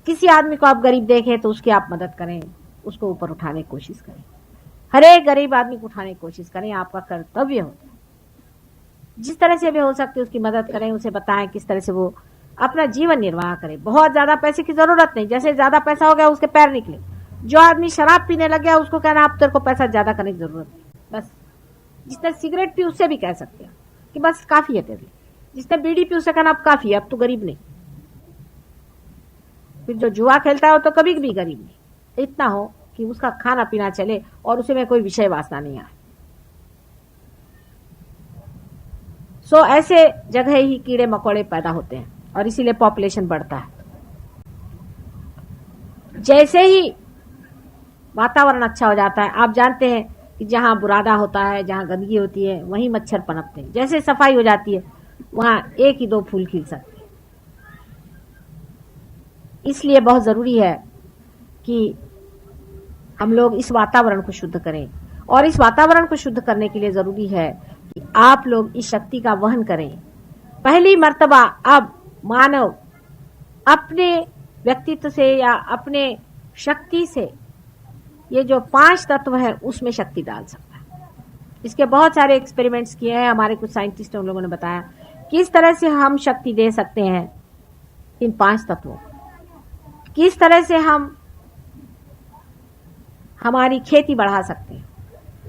किसी आदमी को आप गरीब देखें तो उसकी आप मदद करें, उसको ऊपर उठाने की कोशिश करें, हर एक गरीब आदमी को उठाने की कोशिश करें, आपका कर्तव्य होता है। जिस तरह से भी हो सकती है उसकी मदद करें, उसे बताएं किस तरह से वो अपना जीवन निर्वाह करे। बहुत ज्यादा पैसे की जरूरत नहीं, जैसे ज्यादा पैसा हो गया उसके पैर निकले। जो आदमी शराब पीने लग गया उसको कहना आप तेरे को पैसा ज्यादा करने की जरूरत नहीं, बस। जिसने सिगरेट पी उससे भी कह सकते हैं कि बस काफी है तेरे लिए। जिसने बीड़ी पी उससे कहना अब काफी है, अब तो गरीब नहीं। फिर जो जुआ खेलता है वो तो कभी भी गरीब नहीं। इतना हो कि उसका खाना पीना चले और उसे में कोई विषय वासना नहीं आए। सो ऐसे जगह ही कीड़े मकोड़े पैदा होते हैं और इसीलिए पॉपुलेशन बढ़ता है। जैसे ही वातावरण अच्छा हो जाता है, आप जानते हैं कि जहां बुरादा होता है, जहां गंदगी होती है, वहीं मच्छर पनपते हैं। जैसे सफाई हो जाती है वहां 1 ही 2 फूल खिल सकते हैं। इसलिए बहुत जरूरी है कि हम लोग इस वातावरण को शुद्ध करें, और इस वातावरण को शुद्ध करने के लिए जरूरी है कि आप लोग इस शक्ति का वहन करें। पहली मर्तबा अब मानव अपने व्यक्तित्व से या अपने शक्ति से ये जो 5 तत्व है उसमें शक्ति डाल सकता है। इसके बहुत सारे एक्सपेरिमेंट्स किए हैं हमारे कुछ साइंटिस्ट, उन लोगों ने बताया किस तरह से हम शक्ति दे सकते हैं इन 5 तत्वों, किस तरह से हम हमारी खेती बढ़ा सकते हैं।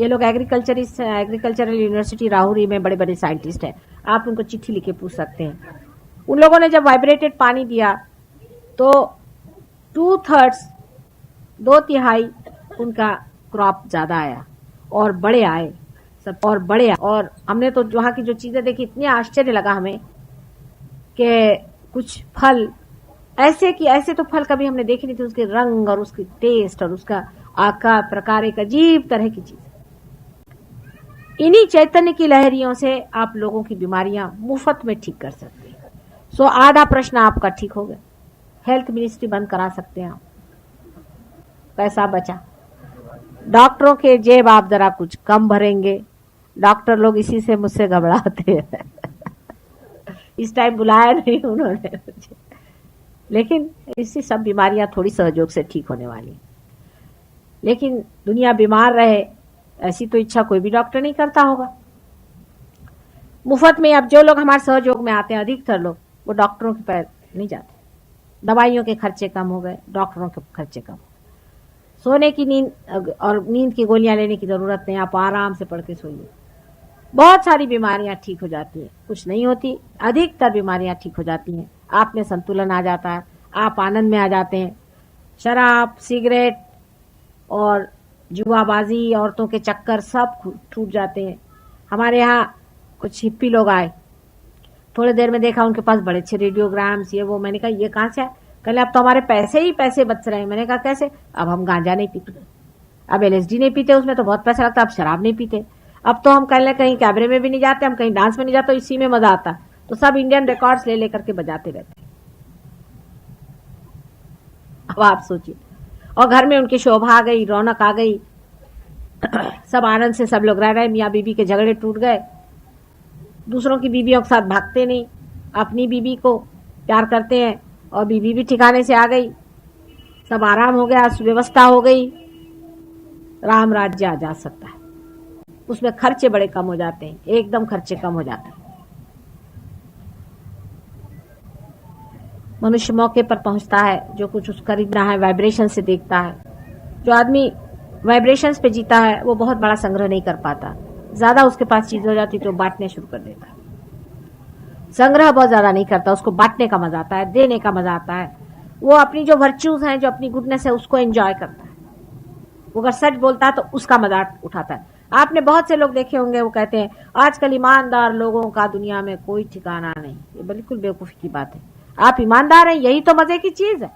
ये लोग एग्रीकल्चरिस्ट हैं, एग्रीकल्चरल यूनिवर्सिटी राहुरी में बड़े बड़े साइंटिस्ट हैं। आप उनको चिट्ठी लिखे पूछ सकते हैं। उन लोगों ने जब वाइब्रेटेड पानी दिया तो 2/3 2/3 उनका क्रॉप ज्यादा आया और बड़े आए सब, और बड़े आए। और हमने तो वहां की जो चीजें देखी, इतने आश्चर्य लगा हमें कि कुछ फल ऐसे कि ऐसे तो फल कभी हमने देखे नहीं थे। उसके रंग और उसकी टेस्ट और उसका आकार प्रकार एक अजीब तरह की चीज। इन्हीं चैतन्य की लहरियों से आप लोगों की बीमारियां मुफ्त में ठीक कर सकते हैं। सो आधा प्रश्न आपका ठीक हो गया। हेल्थ मिनिस्ट्री बंद करा सकते हैं आप, पैसा बचा। डॉक्टरों के जेब आप जरा कुछ कम भरेंगे। डॉक्टर लोग इसी से मुझसे घबराते हैं। इस टाइम बुलाया नहीं उन्होंने मुझे, लेकिन इससे सब बीमारियां थोड़ी सहयोग से ठीक होने वाली। लेकिन दुनिया बीमार रहे ऐसी तो इच्छा कोई भी डॉक्टर नहीं करता होगा। मुफ्त में अब जो लोग हमारे सहयोग में आते हैं, अधिकतर लोग, वो डॉक्टरों के पैर नहीं जाते। दवाइयों के खर्चे कम हो गए, डॉक्टरों के खर्चे कम हो गए। सोने की नींद और नींद की गोलियां लेने की जरूरत नहीं, आप आराम से पढ़ के सोइए। बहुत सारी बीमारियां ठीक हो जाती हैं, कुछ नहीं होती, अधिकतर बीमारियां ठीक हो जाती हैं। आप में संतुलन आ जाता है, आप आनंद में आ जाते हैं। शराब, सिगरेट और जुआबाजी, औरतों के चक्कर सब छूट जाते हैं। हमारे यहाँ कुछ हिप्पी लोग आए, थोड़ी देर में देखा उनके पास बड़े अच्छे रेडियोग्राम्स, ये वो। मैंने कहा ये कहाँ से आए? कहले अब तो हमारे पैसे ही पैसे बच रहे हैं। मैंने कहा कैसे? अब हम गांजा नहीं पीते, अब LSD नहीं पीते, उसमें तो बहुत पैसा लगता, अब शराब नहीं पीते, अब तो हम कहले कहीं कैबरे में भी नहीं जाते, हम कहीं डांस में नहीं जाते, इसी में मजा आता। तो सब इंडियन रिकॉर्ड्स ले लेकर के बजाते रहते। अब आप सोचिए, और घर में उनकी शोभा आ गई, रौनक आ गई, सब आनंद से सब लोग रह रहे। मियाँ बीबी के झगड़े टूट गए, दूसरों की बीबियों के साथ भागते नहीं, अपनी बीबी को प्यार करते हैं, और बीबी भी ठिकाने से आ गई, सब आराम हो गया, सुव्यवस्था हो गई। राम राज्य आ जा सकता है। उसमें खर्चे बड़े कम हो जाते हैं, एकदम खर्चे कम हो जाते हैं। मनुष्य मौके पर पहुंचता है, जो कुछ उसका खरीदना है वाइब्रेशन से देखता है। जो आदमी वाइब्रेशंस पे जीता है वो बहुत बड़ा संग्रह नहीं कर पाता, ज्यादा उसके पास चीज हो जाती तो बांटने शुरू कर देता है। संग्रह बहुत ज्यादा नहीं करता, उसको बांटने का मजा आता है, देने का मजा आता है। वो अपनी जो वर्च्यूज हैं, जो अपनी गुडनेस है, उसको एंजॉय करता है। वो अगर सच बोलता है तो उसका मजाक उठाता है। आपने बहुत से लोग देखे होंगे, वो कहते हैं आजकल ईमानदार लोगों का दुनिया में कोई ठिकाना नहीं। ये बिल्कुल बेवकूफी की बात है। आप ईमानदार हैं, यही तो मजे की चीज है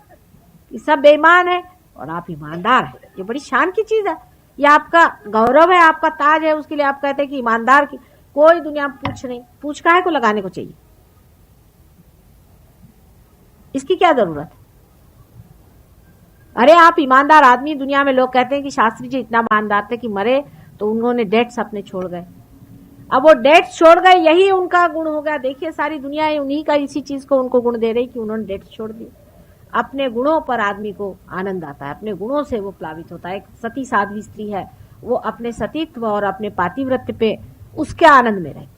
कि सब बेईमान है और आप ईमानदार हैं। ये बड़ी शान की चीज है, ये आपका गौरव है, आपका ताज है। उसके लिए आप कहते हैं कि ईमानदार की कोई दुनिया में पूछ नहीं। पूछ काहे को लगाने को चाहिए? इसकी क्या जरूरत है? अरे आप ईमानदार आदमी, दुनिया में लोग कहते हैं कि शास्त्री जी इतना ईमानदार थे कि मरे तो उन्होंने डेट्स अपने छोड़ गए। अब वो डेट्स छोड़ गए, यही उनका गुण हो गया। देखिए सारी दुनिया उन्हीं का, इसी चीज को उनको गुण दे रही कि उन्होंने डेट्स छोड़ दिए। अपने गुणों पर आदमी को आनंद आता है, अपने गुणों से वो प्लावित होता है। एक सती साध्वी स्त्री है, वो अपने सतीत्व और अपने पातिव्रत्य पे उसके आनंद में रहती,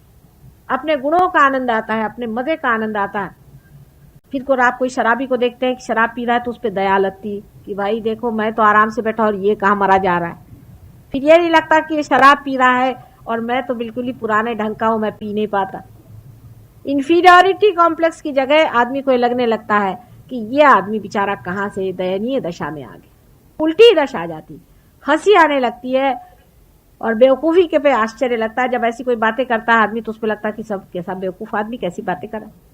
अपने गुणों का आनंद आता है, अपने मजे का आनंद आता है। फिर को आप कोई शराबी को देखते हैं कि शराब पी रहा है तो उस पर दया लगती कि भाई देखो मैं तो आराम से बैठा और ये कहाँ मरा जा रहा है। फिर ये नहीं लगता कि ये शराब पी रहा है और मैं तो बिल्कुल ही पुराने ढंग का हूं, मैं पी नहीं पाता। इंफीरियोरिटी कॉम्प्लेक्स की जगह आदमी को लगने लगता है कि ये आदमी बेचारा कहाँ से दयनीय दशा में आ गया। उल्टी दशा आ जाती, हंसी आने लगती है और बेवकूफी के पे आश्चर्य लगता है। जब ऐसी कोई बातें करता है आदमी तो उसको लगता है कि सब कैसा बेवकूफ आदमी कैसी बातें कर रहा है।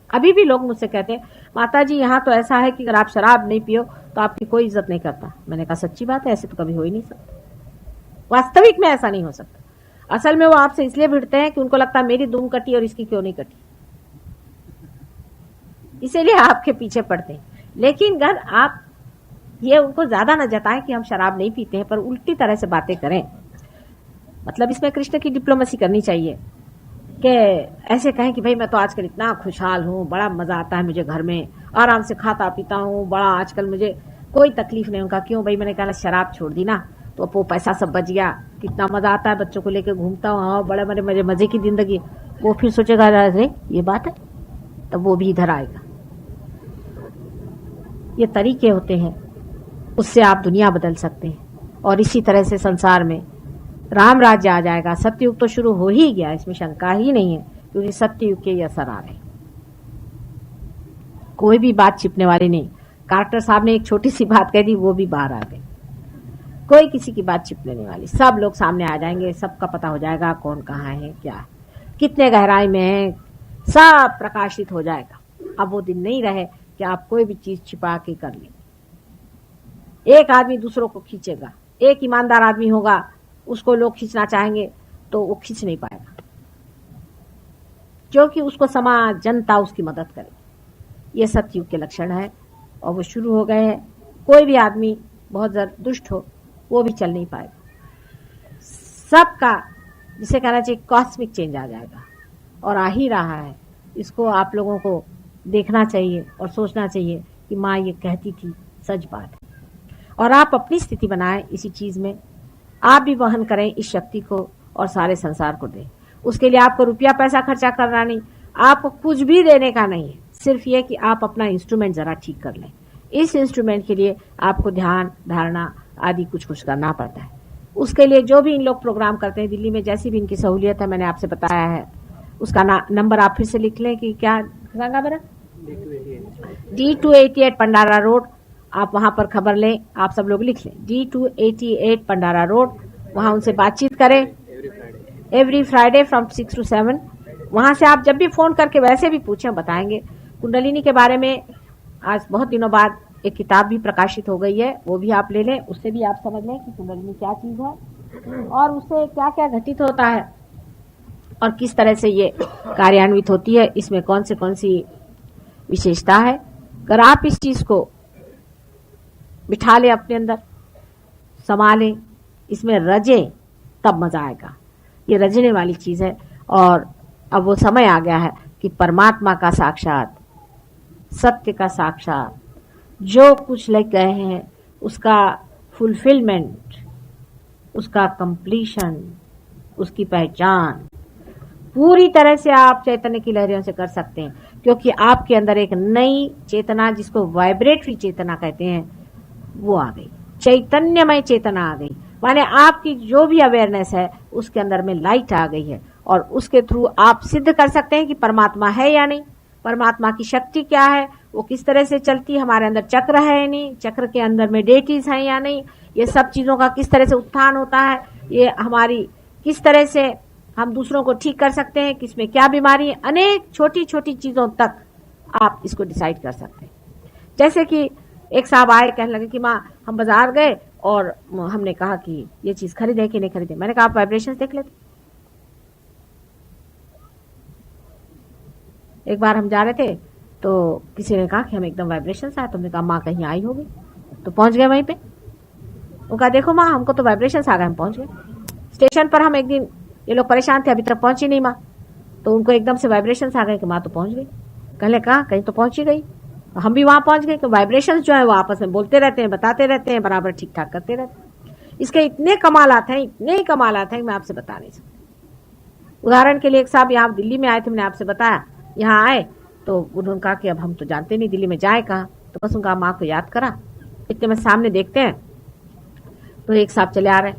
अभी भी लोग मुझसे कहते हैं माता जी यहाँ तो ऐसा है कि अगर आप शराब नहीं पियो तो आपकी कोई इज्जत नहीं करता। मैंने कहा सच्ची बात है, ऐसे तो कभी हो ही नहीं सकता। वास्तविक में ऐसा नहीं हो सकता। असल में वो आपसे इसलिए भिड़ते हैं कि उनको लगता है मेरी दुम कटी और इसकी क्यों नहीं कटी, इसीलिए आपके पीछे पड़ते हैं। लेकिन अगर आप ये उनको ज्यादा न जताएं कि हम शराब नहीं पीते हैं, पर उल्टी तरह से बातें करें, मतलब इसमें कृष्ण की डिप्लोमेसी करनी चाहिए कि ऐसे कहें कि भाई मैं तो आजकल इतना खुशहाल हूँ, बड़ा मजा आता है मुझे, घर में आराम से खाता पीता हूँ, बड़ा आजकल मुझे कोई तकलीफ नहीं। उनका क्यों भाई? मैंने कहा शराब छोड़ दी ना तो वो पैसा सब बच गया, कितना मजा आता है, बच्चों को लेकर घूमता हूँ, हाँ बड़े बड़े मजे की जिंदगी। वो फिर सोचेगा अरे ये बात है, तब वो भी इधर आएगा। ये तरीके होते हैं उससे आप दुनिया बदल सकते हैं। और इसी तरह से संसार में राम राज्य आ जाएगा। सत्ययुग तो शुरू हो ही गया, इसमें शंका ही नहीं है, क्योंकि सत्ययुग के ये असर आ रहे हैं। कोई भी बात छिपने वाली नहीं। कार्टर साहब ने एक छोटी सी बात कह दी, वो भी बाहर आ गई। कोई किसी की बात छिपने नहीं वाली, सब लोग सामने आ जाएंगे, सबका पता हो जाएगा कौन कहाँ है, क्या है, कितने गहराई में है, सब प्रकाशित हो जाएगा। अब वो दिन नहीं रहे कि आप कोई भी चीज छिपा के कर लें। एक आदमी दूसरों को खींचेगा, एक ईमानदार आदमी होगा, उसको लोग खींचना चाहेंगे तो वो खींच नहीं पाएगा, क्योंकि उसको समाज जनता उसकी मदद करेगी। ये सतयुग के लक्षण है और वो शुरू हो गए हैं। कोई भी आदमी बहुत दुष्ट हो वो भी चल नहीं पाएगा। सबका जिसे कहना चाहिए कॉस्मिक चेंज आ जाएगा और आ ही रहा है। इसको आप लोगों को देखना चाहिए और सोचना चाहिए कि माँ ये कहती थी, सच बात है। और आप अपनी स्थिति बनाएं इसी चीज में, आप भी वहन करें इस शक्ति को और सारे संसार को दें। उसके लिए आपको रुपया पैसा खर्चा करना नहीं, आपको कुछ भी देने का नहीं है, सिर्फ ये कि आप अपना इंस्ट्रूमेंट जरा ठीक कर लें। इस इंस्ट्रूमेंट के लिए आपको ध्यान धारणा आदि कुछ कुछ करना पड़ता है। उसके लिए जो भी इन लोग प्रोग्राम करते हैं दिल्ली में, जैसी भी इनकी सहूलियत है, मैंने आपसे बताया है, उसका नंबर आप फिर से लिख लें कि क्या रंगा मेरा D288 पंडारा रोड। आप वहां पर खबर लें, आप सब लोग लिख लें D288 पंडारा रोड। वहां उनसे बातचीत करें एवरी फ्राइडे फ्रॉम 6 to 7। वहां से आप जब भी फोन करके वैसे भी पूछें, बताएंगे। कुंडलिनी के बारे में आज बहुत दिनों बाद एक किताब भी प्रकाशित हो गई है, वो भी आप ले लें, उससे भी आप समझ लें कि कुंडलिनी क्या चीज है और उससे क्या क्या घटित होता है और किस तरह से ये कार्यान्वित होती है, इसमें कौन सी विशेषता है। अगर आप इस चीज को बिठा ले अपने अंदर, संभालें, इसमें रजे, तब मजा आएगा। ये रजने वाली चीज है। और अब वो समय आ गया है कि परमात्मा का साक्षात, सत्य का साक्षात, जो कुछ लग गए हैं उसका फुलफिलमेंट, उसका कंप्लीशन, उसकी पहचान पूरी तरह से आप चैतन्य की लहरियों से कर सकते हैं, क्योंकि आपके अंदर एक नई चेतना, जिसको वाइब्रेटरी चेतना कहते हैं, वो आ गई। चैतन्यमय चेतना आ गई, माने आपकी जो भी अवेयरनेस है उसके अंदर में लाइट आ गई है और उसके थ्रू आप सिद्ध कर सकते हैं कि परमात्मा है या नहीं, परमात्मा की शक्ति क्या है, वो किस तरह से चलती है, हमारे अंदर चक्र है या नहीं, चक्र के अंदर में डेटीज हैं या नहीं, ये सब चीजों का किस तरह से उत्थान होता है, ये हमारी किस तरह से हम दूसरों को ठीक कर सकते हैं, किसमें क्या बीमारी है, अनेक छोटी छोटी चीजों तक आप इसको डिसाइड कर सकते हैं। जैसे कि एक साहब आए, कहने लगे कि माँ हम बाजार गए और हमने कहा कि ये चीज खरीदे कि नहीं खरीदे। मैंने कहा आप वाइब्रेशंस देख लेते। एक बार हम जा रहे थे तो किसी ने कहा कि हम एकदम वाइब्रेशंस आए, तो हमने कहा माँ कहीं आई होगी, तो पहुंच गए वहीं पे। वो कहा देखो माँ हमको तो वाइब्रेशंस आ गए, हम पहुंच गए। स्टेशन पर हम एक दिन, ये लोग परेशान थे, अभी तक पहुंची नहीं माँ, तो उनको एकदम से वाइब्रेशंस आ गए कि माँ तो पहुंच गई। कहने कहा कहीं तो पहुंची गई, हम भी वहां पहुंच गए। कि वाइब्रेशंस जो है वो आपस में बोलते रहते हैं, बताते रहते हैं, बराबर ठीक ठाक करते रहते हैं। इसके इतने कमालात हैं, इतने ही कमालात हैं, मैं आपसे बता नहीं सकती। उदाहरण के लिए एक साहब यहाँ दिल्ली में आए थे, मैंने आपसे बताया, यहाँ आए तो उन्होंने कहा कि अब हम तो जानते नहीं दिल्ली में जाए कहाँ, तो बस उनका माँ को याद करा। इतने में सामने देखते हैं तो एक साहब चले आ रहे,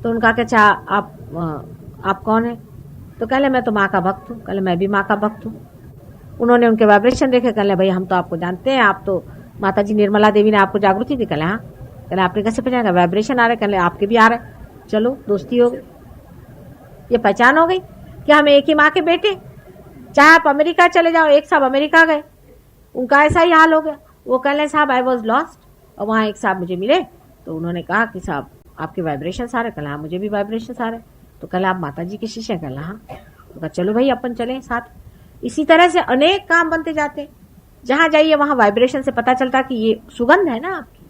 तो उनका क्या अच्छा आप कौन है, तो कहले मैं तो माँ का भक्त हूँ। कहले मैं भी माँ का भक्त हूँ। उन्होंने उनके वाइब्रेशन देखे, कहले भाई हम तो आपको जानते हैं, आप तो माता जी निर्मला देवी ने आपको जागृति दी। कहले हाँ। कहले आपने कैसे पहचाना? वाइब्रेशन आ रहे। कहले आपके भी आ रहे, चलो दोस्ती हो गई, ये पहचान हो गई कि हम एक ही माँ के बेटे। चाहे आप अमेरिका चले जाओ, एक साहब अमेरिका गए, उनका ऐसा ही हाल हो गया। वो कहले साहब आई वॉज लॉस्ट, और वहां एक साहब मुझे मिले, तो उन्होंने कहा कि साहब आपके वाइब्रेशन आ रहे। कहला हाँ मुझे भी वाइब्रेशन आ रहे। तो कहला आप माता जी के शिष्य? कहला हाँ। तो कहा चलो भाई अपन चले साथ। इसी तरह से अनेक काम बनते जाते, जहां जाइए वहां वाइब्रेशन से पता चलता कि ये सुगंध है ना आपकी,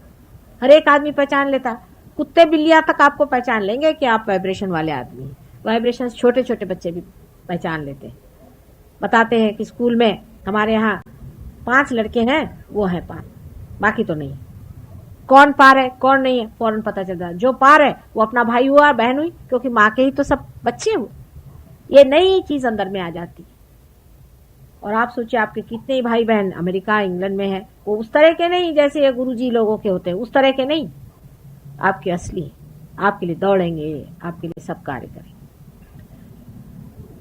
हर एक आदमी पहचान लेता। कुत्ते बिल्लियां तक आपको पहचान लेंगे कि आप वाइब्रेशन वाले आदमी हैं। वाइब्रेशन छोटे छोटे बच्चे भी पहचान लेते हैं। बताते हैं कि स्कूल में हमारे यहाँ 5 लड़के हैं, वो हैं पार, बाकी तो नहीं। कौन पार है कौन नहीं है फौरन पता चलता है। जो पार है वो अपना भाई हुआ बहन हुई, क्योंकि माँ के ही तो सब बच्चे हुए। ये नई चीज अंदर में आ जाती है। और आप सोचिए आपके कितने ही भाई बहन अमेरिका इंग्लैंड में है, वो उस तरह के नहीं जैसे ये गुरुजी लोगों के होते हैं, उस तरह के नहीं, आपके असली, आपके लिए दौड़ेंगे, आपके लिए सब कार्य करेंगे।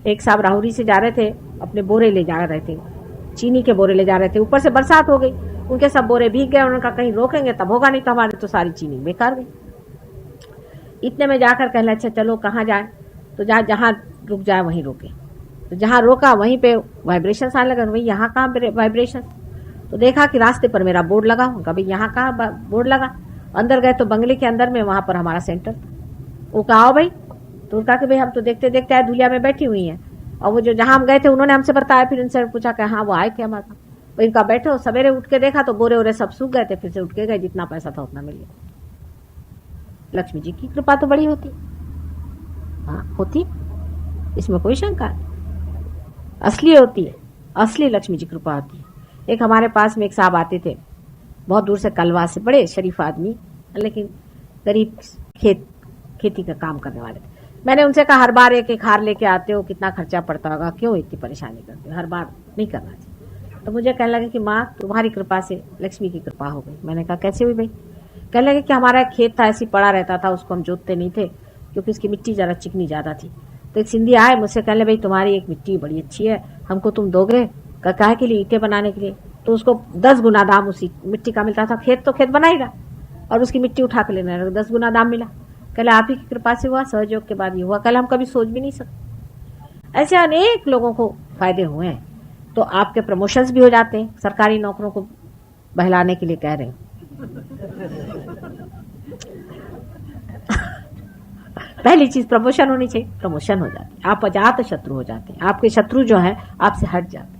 एक साहब राहुरी से जा रहे थे, अपने बोरे ले जा रहे थे, चीनी के बोरे ले जा रहे थे, ऊपर से बरसात हो गई, उनके सब बोरे भीग गए, उन्होंने कहा कहीं रोकेंगे तब होगा, नहीं तो हमारी तो सारी चीनी बेकार गई। इतने में जाकर कहला अच्छा चलो कहाँ जाए, तो जहाँ रुक जाए वहीं रोके, तो जहाँ रोका वहीं पे वाइब्रेशन आने लगा, भाई यहाँ कहाँ वाइब्रेशन, तो देखा कि रास्ते पर मेरा बोर्ड लगा, उनका भाई यहाँ कहाँ बोर्ड लगा, अंदर गए तो बंगले के अंदर में वहां पर हमारा सेंटर, वो कहा आओ भाई, तो उनका कि भाई हम तो देखते देखते आए धुलिया में बैठी हुई हैं, और वो जो जहां हम गए थे उन्होंने हमसे बताया, फिर उनसे पूछा कि हाँ वो आए थे हमारे साथ, इनका बैठो, सवेरे उठ के देखा तो बोरे वोरे सब सूख गए थे, फिर से उठ के गए, जितना पैसा था उतना मिल गया। लक्ष्मी जी की कृपा तो बड़ी होती, हाँ होती, इसमें कोई शंका नहीं, असली होती है, असली लक्ष्मी जी कृपा होती है। एक हमारे पास में एक साहब आते थे, बहुत दूर से, कलवा से, बड़े शरीफ आदमी, लेकिन गरीब, खेती का काम करने वाले थे। मैंने उनसे कहा हर बार एक एक हार लेके आते हो, कितना खर्चा पड़ता होगा, क्यों इतनी परेशानी करते हो, हर बार नहीं करना चाहिए। तो मुझे कहने लगे कि माँ तुम्हारी कृपा से लक्ष्मी की कृपा हो गई। मैंने कहा कैसे हुई भाई? कहने लगे कि हमारा खेत था ऐसी पड़ा रहता था, उसको हम जोतते नहीं थे क्योंकि उसकी मिट्टी जरा चिकनी ज्यादा थी। तो एक सिंधी आए मुझसे कहने भाई तुम्हारी एक मिट्टी बड़ी अच्छी है, हमको तुम दोगे? काहे के लिए? ईंटें बनाने के लिए। तो उसको 10 गुना दाम उसी मिट्टी का मिलता था, खेत तो खेत बना ही रहा और उसकी मिट्टी उठा के लेना, 10 गुना दाम मिला। कल आप ही की कृपा से हुआ, सहयोग के बाद ये हुआ, कल हम कभी सोच भी नहीं सकते। ऐसे अनेक लोगों को फायदे हुए हैं। तो आपके प्रमोशंस भी हो जाते हैं, सरकारी नौकरों को बहलाने के लिए कह रहे हैं। पहली चीज प्रमोशन होनी चाहिए, प्रमोशन हो जाती है, आप अजात शत्रु हो जाते हैं, आपके शत्रु जो है आपसे हट जाते हैं।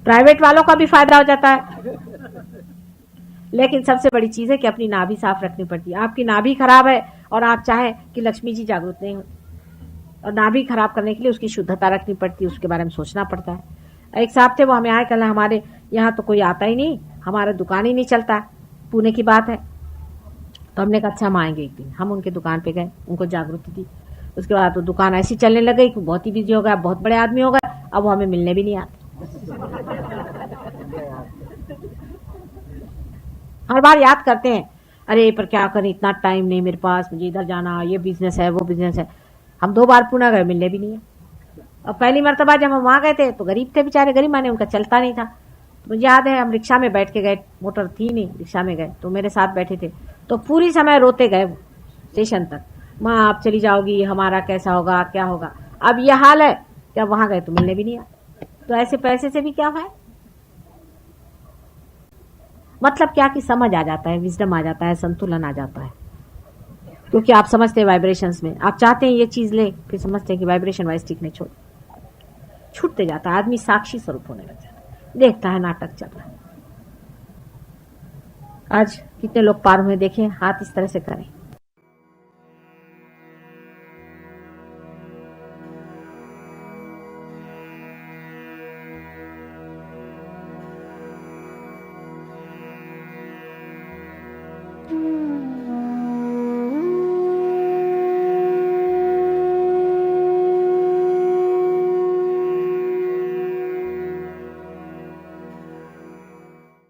प्राइवेट वालों का भी फायदा हो जाता है, लेकिन सबसे बड़ी चीज है कि अपनी नाभि साफ रखनी पड़ती है। आपकी नाभि खराब है और आप चाहें कि लक्ष्मी जी जागृत नहीं हो, और नाभि खराब करने के लिए उसकी शुद्धता रखनी पड़ती है, उसके बारे में सोचना पड़ता है। एक साहब थे, वो हमें आए, कहना हमारे यहाँ तो कोई आता ही नहीं, हमारा दुकान ही नहीं चलता, पुणे की बात है। तो हमने कहा अच्छा हम आएंगे एक दिन। हम उनके दुकान पे गए, उनको जागृति दी, उसके बाद तो दुकान ऐसी चलने लग गई कि बहुत ही बिजी हो गया, बहुत बड़े आदमी हो गए, अब वो हमें मिलने भी नहीं आते। हर बार याद करते हैं, अरे पर क्या करें, इतना टाइम नहीं मेरे पास, मुझे इधर जाना, ये बिजनेस है वो बिजनेस है। हम 2 बार पुणे गए, मिलने भी नहीं है। और पहली मर्तबा जब हम वहां गए थे तो गरीब थे बेचारे, गरीब माने उनका चलता नहीं था। तो मुझे याद है हम रिक्शा में बैठ के गए, मोटर थी नहीं, रिक्शा में गए, तो मेरे साथ बैठे थे, तो पूरी समय रोते गए वो स्टेशन तक, माँ आप चली जाओगी, हमारा कैसा होगा, क्या होगा। अब यह हाल है कि अब वहां गए तो मिलने भी नहीं आए। तो ऐसे पैसे से भी क्या है, मतलब क्या कि समझ आ जाता है, विजडम आ जाता है, संतुलन आ जाता है, क्योंकि आप समझते हैं वाइब्रेशंस में, आप चाहते हैं ये चीज ले, फिर समझते हैं कि वाइब्रेशन वाइज ठीक नहीं, छूटते जाता है, आदमी साक्षी स्वरूप होने लग जाता है, देखता है नाटक चल रहा है। आज कितने लोग पार हुए देखें, हाथ इस तरह से करें।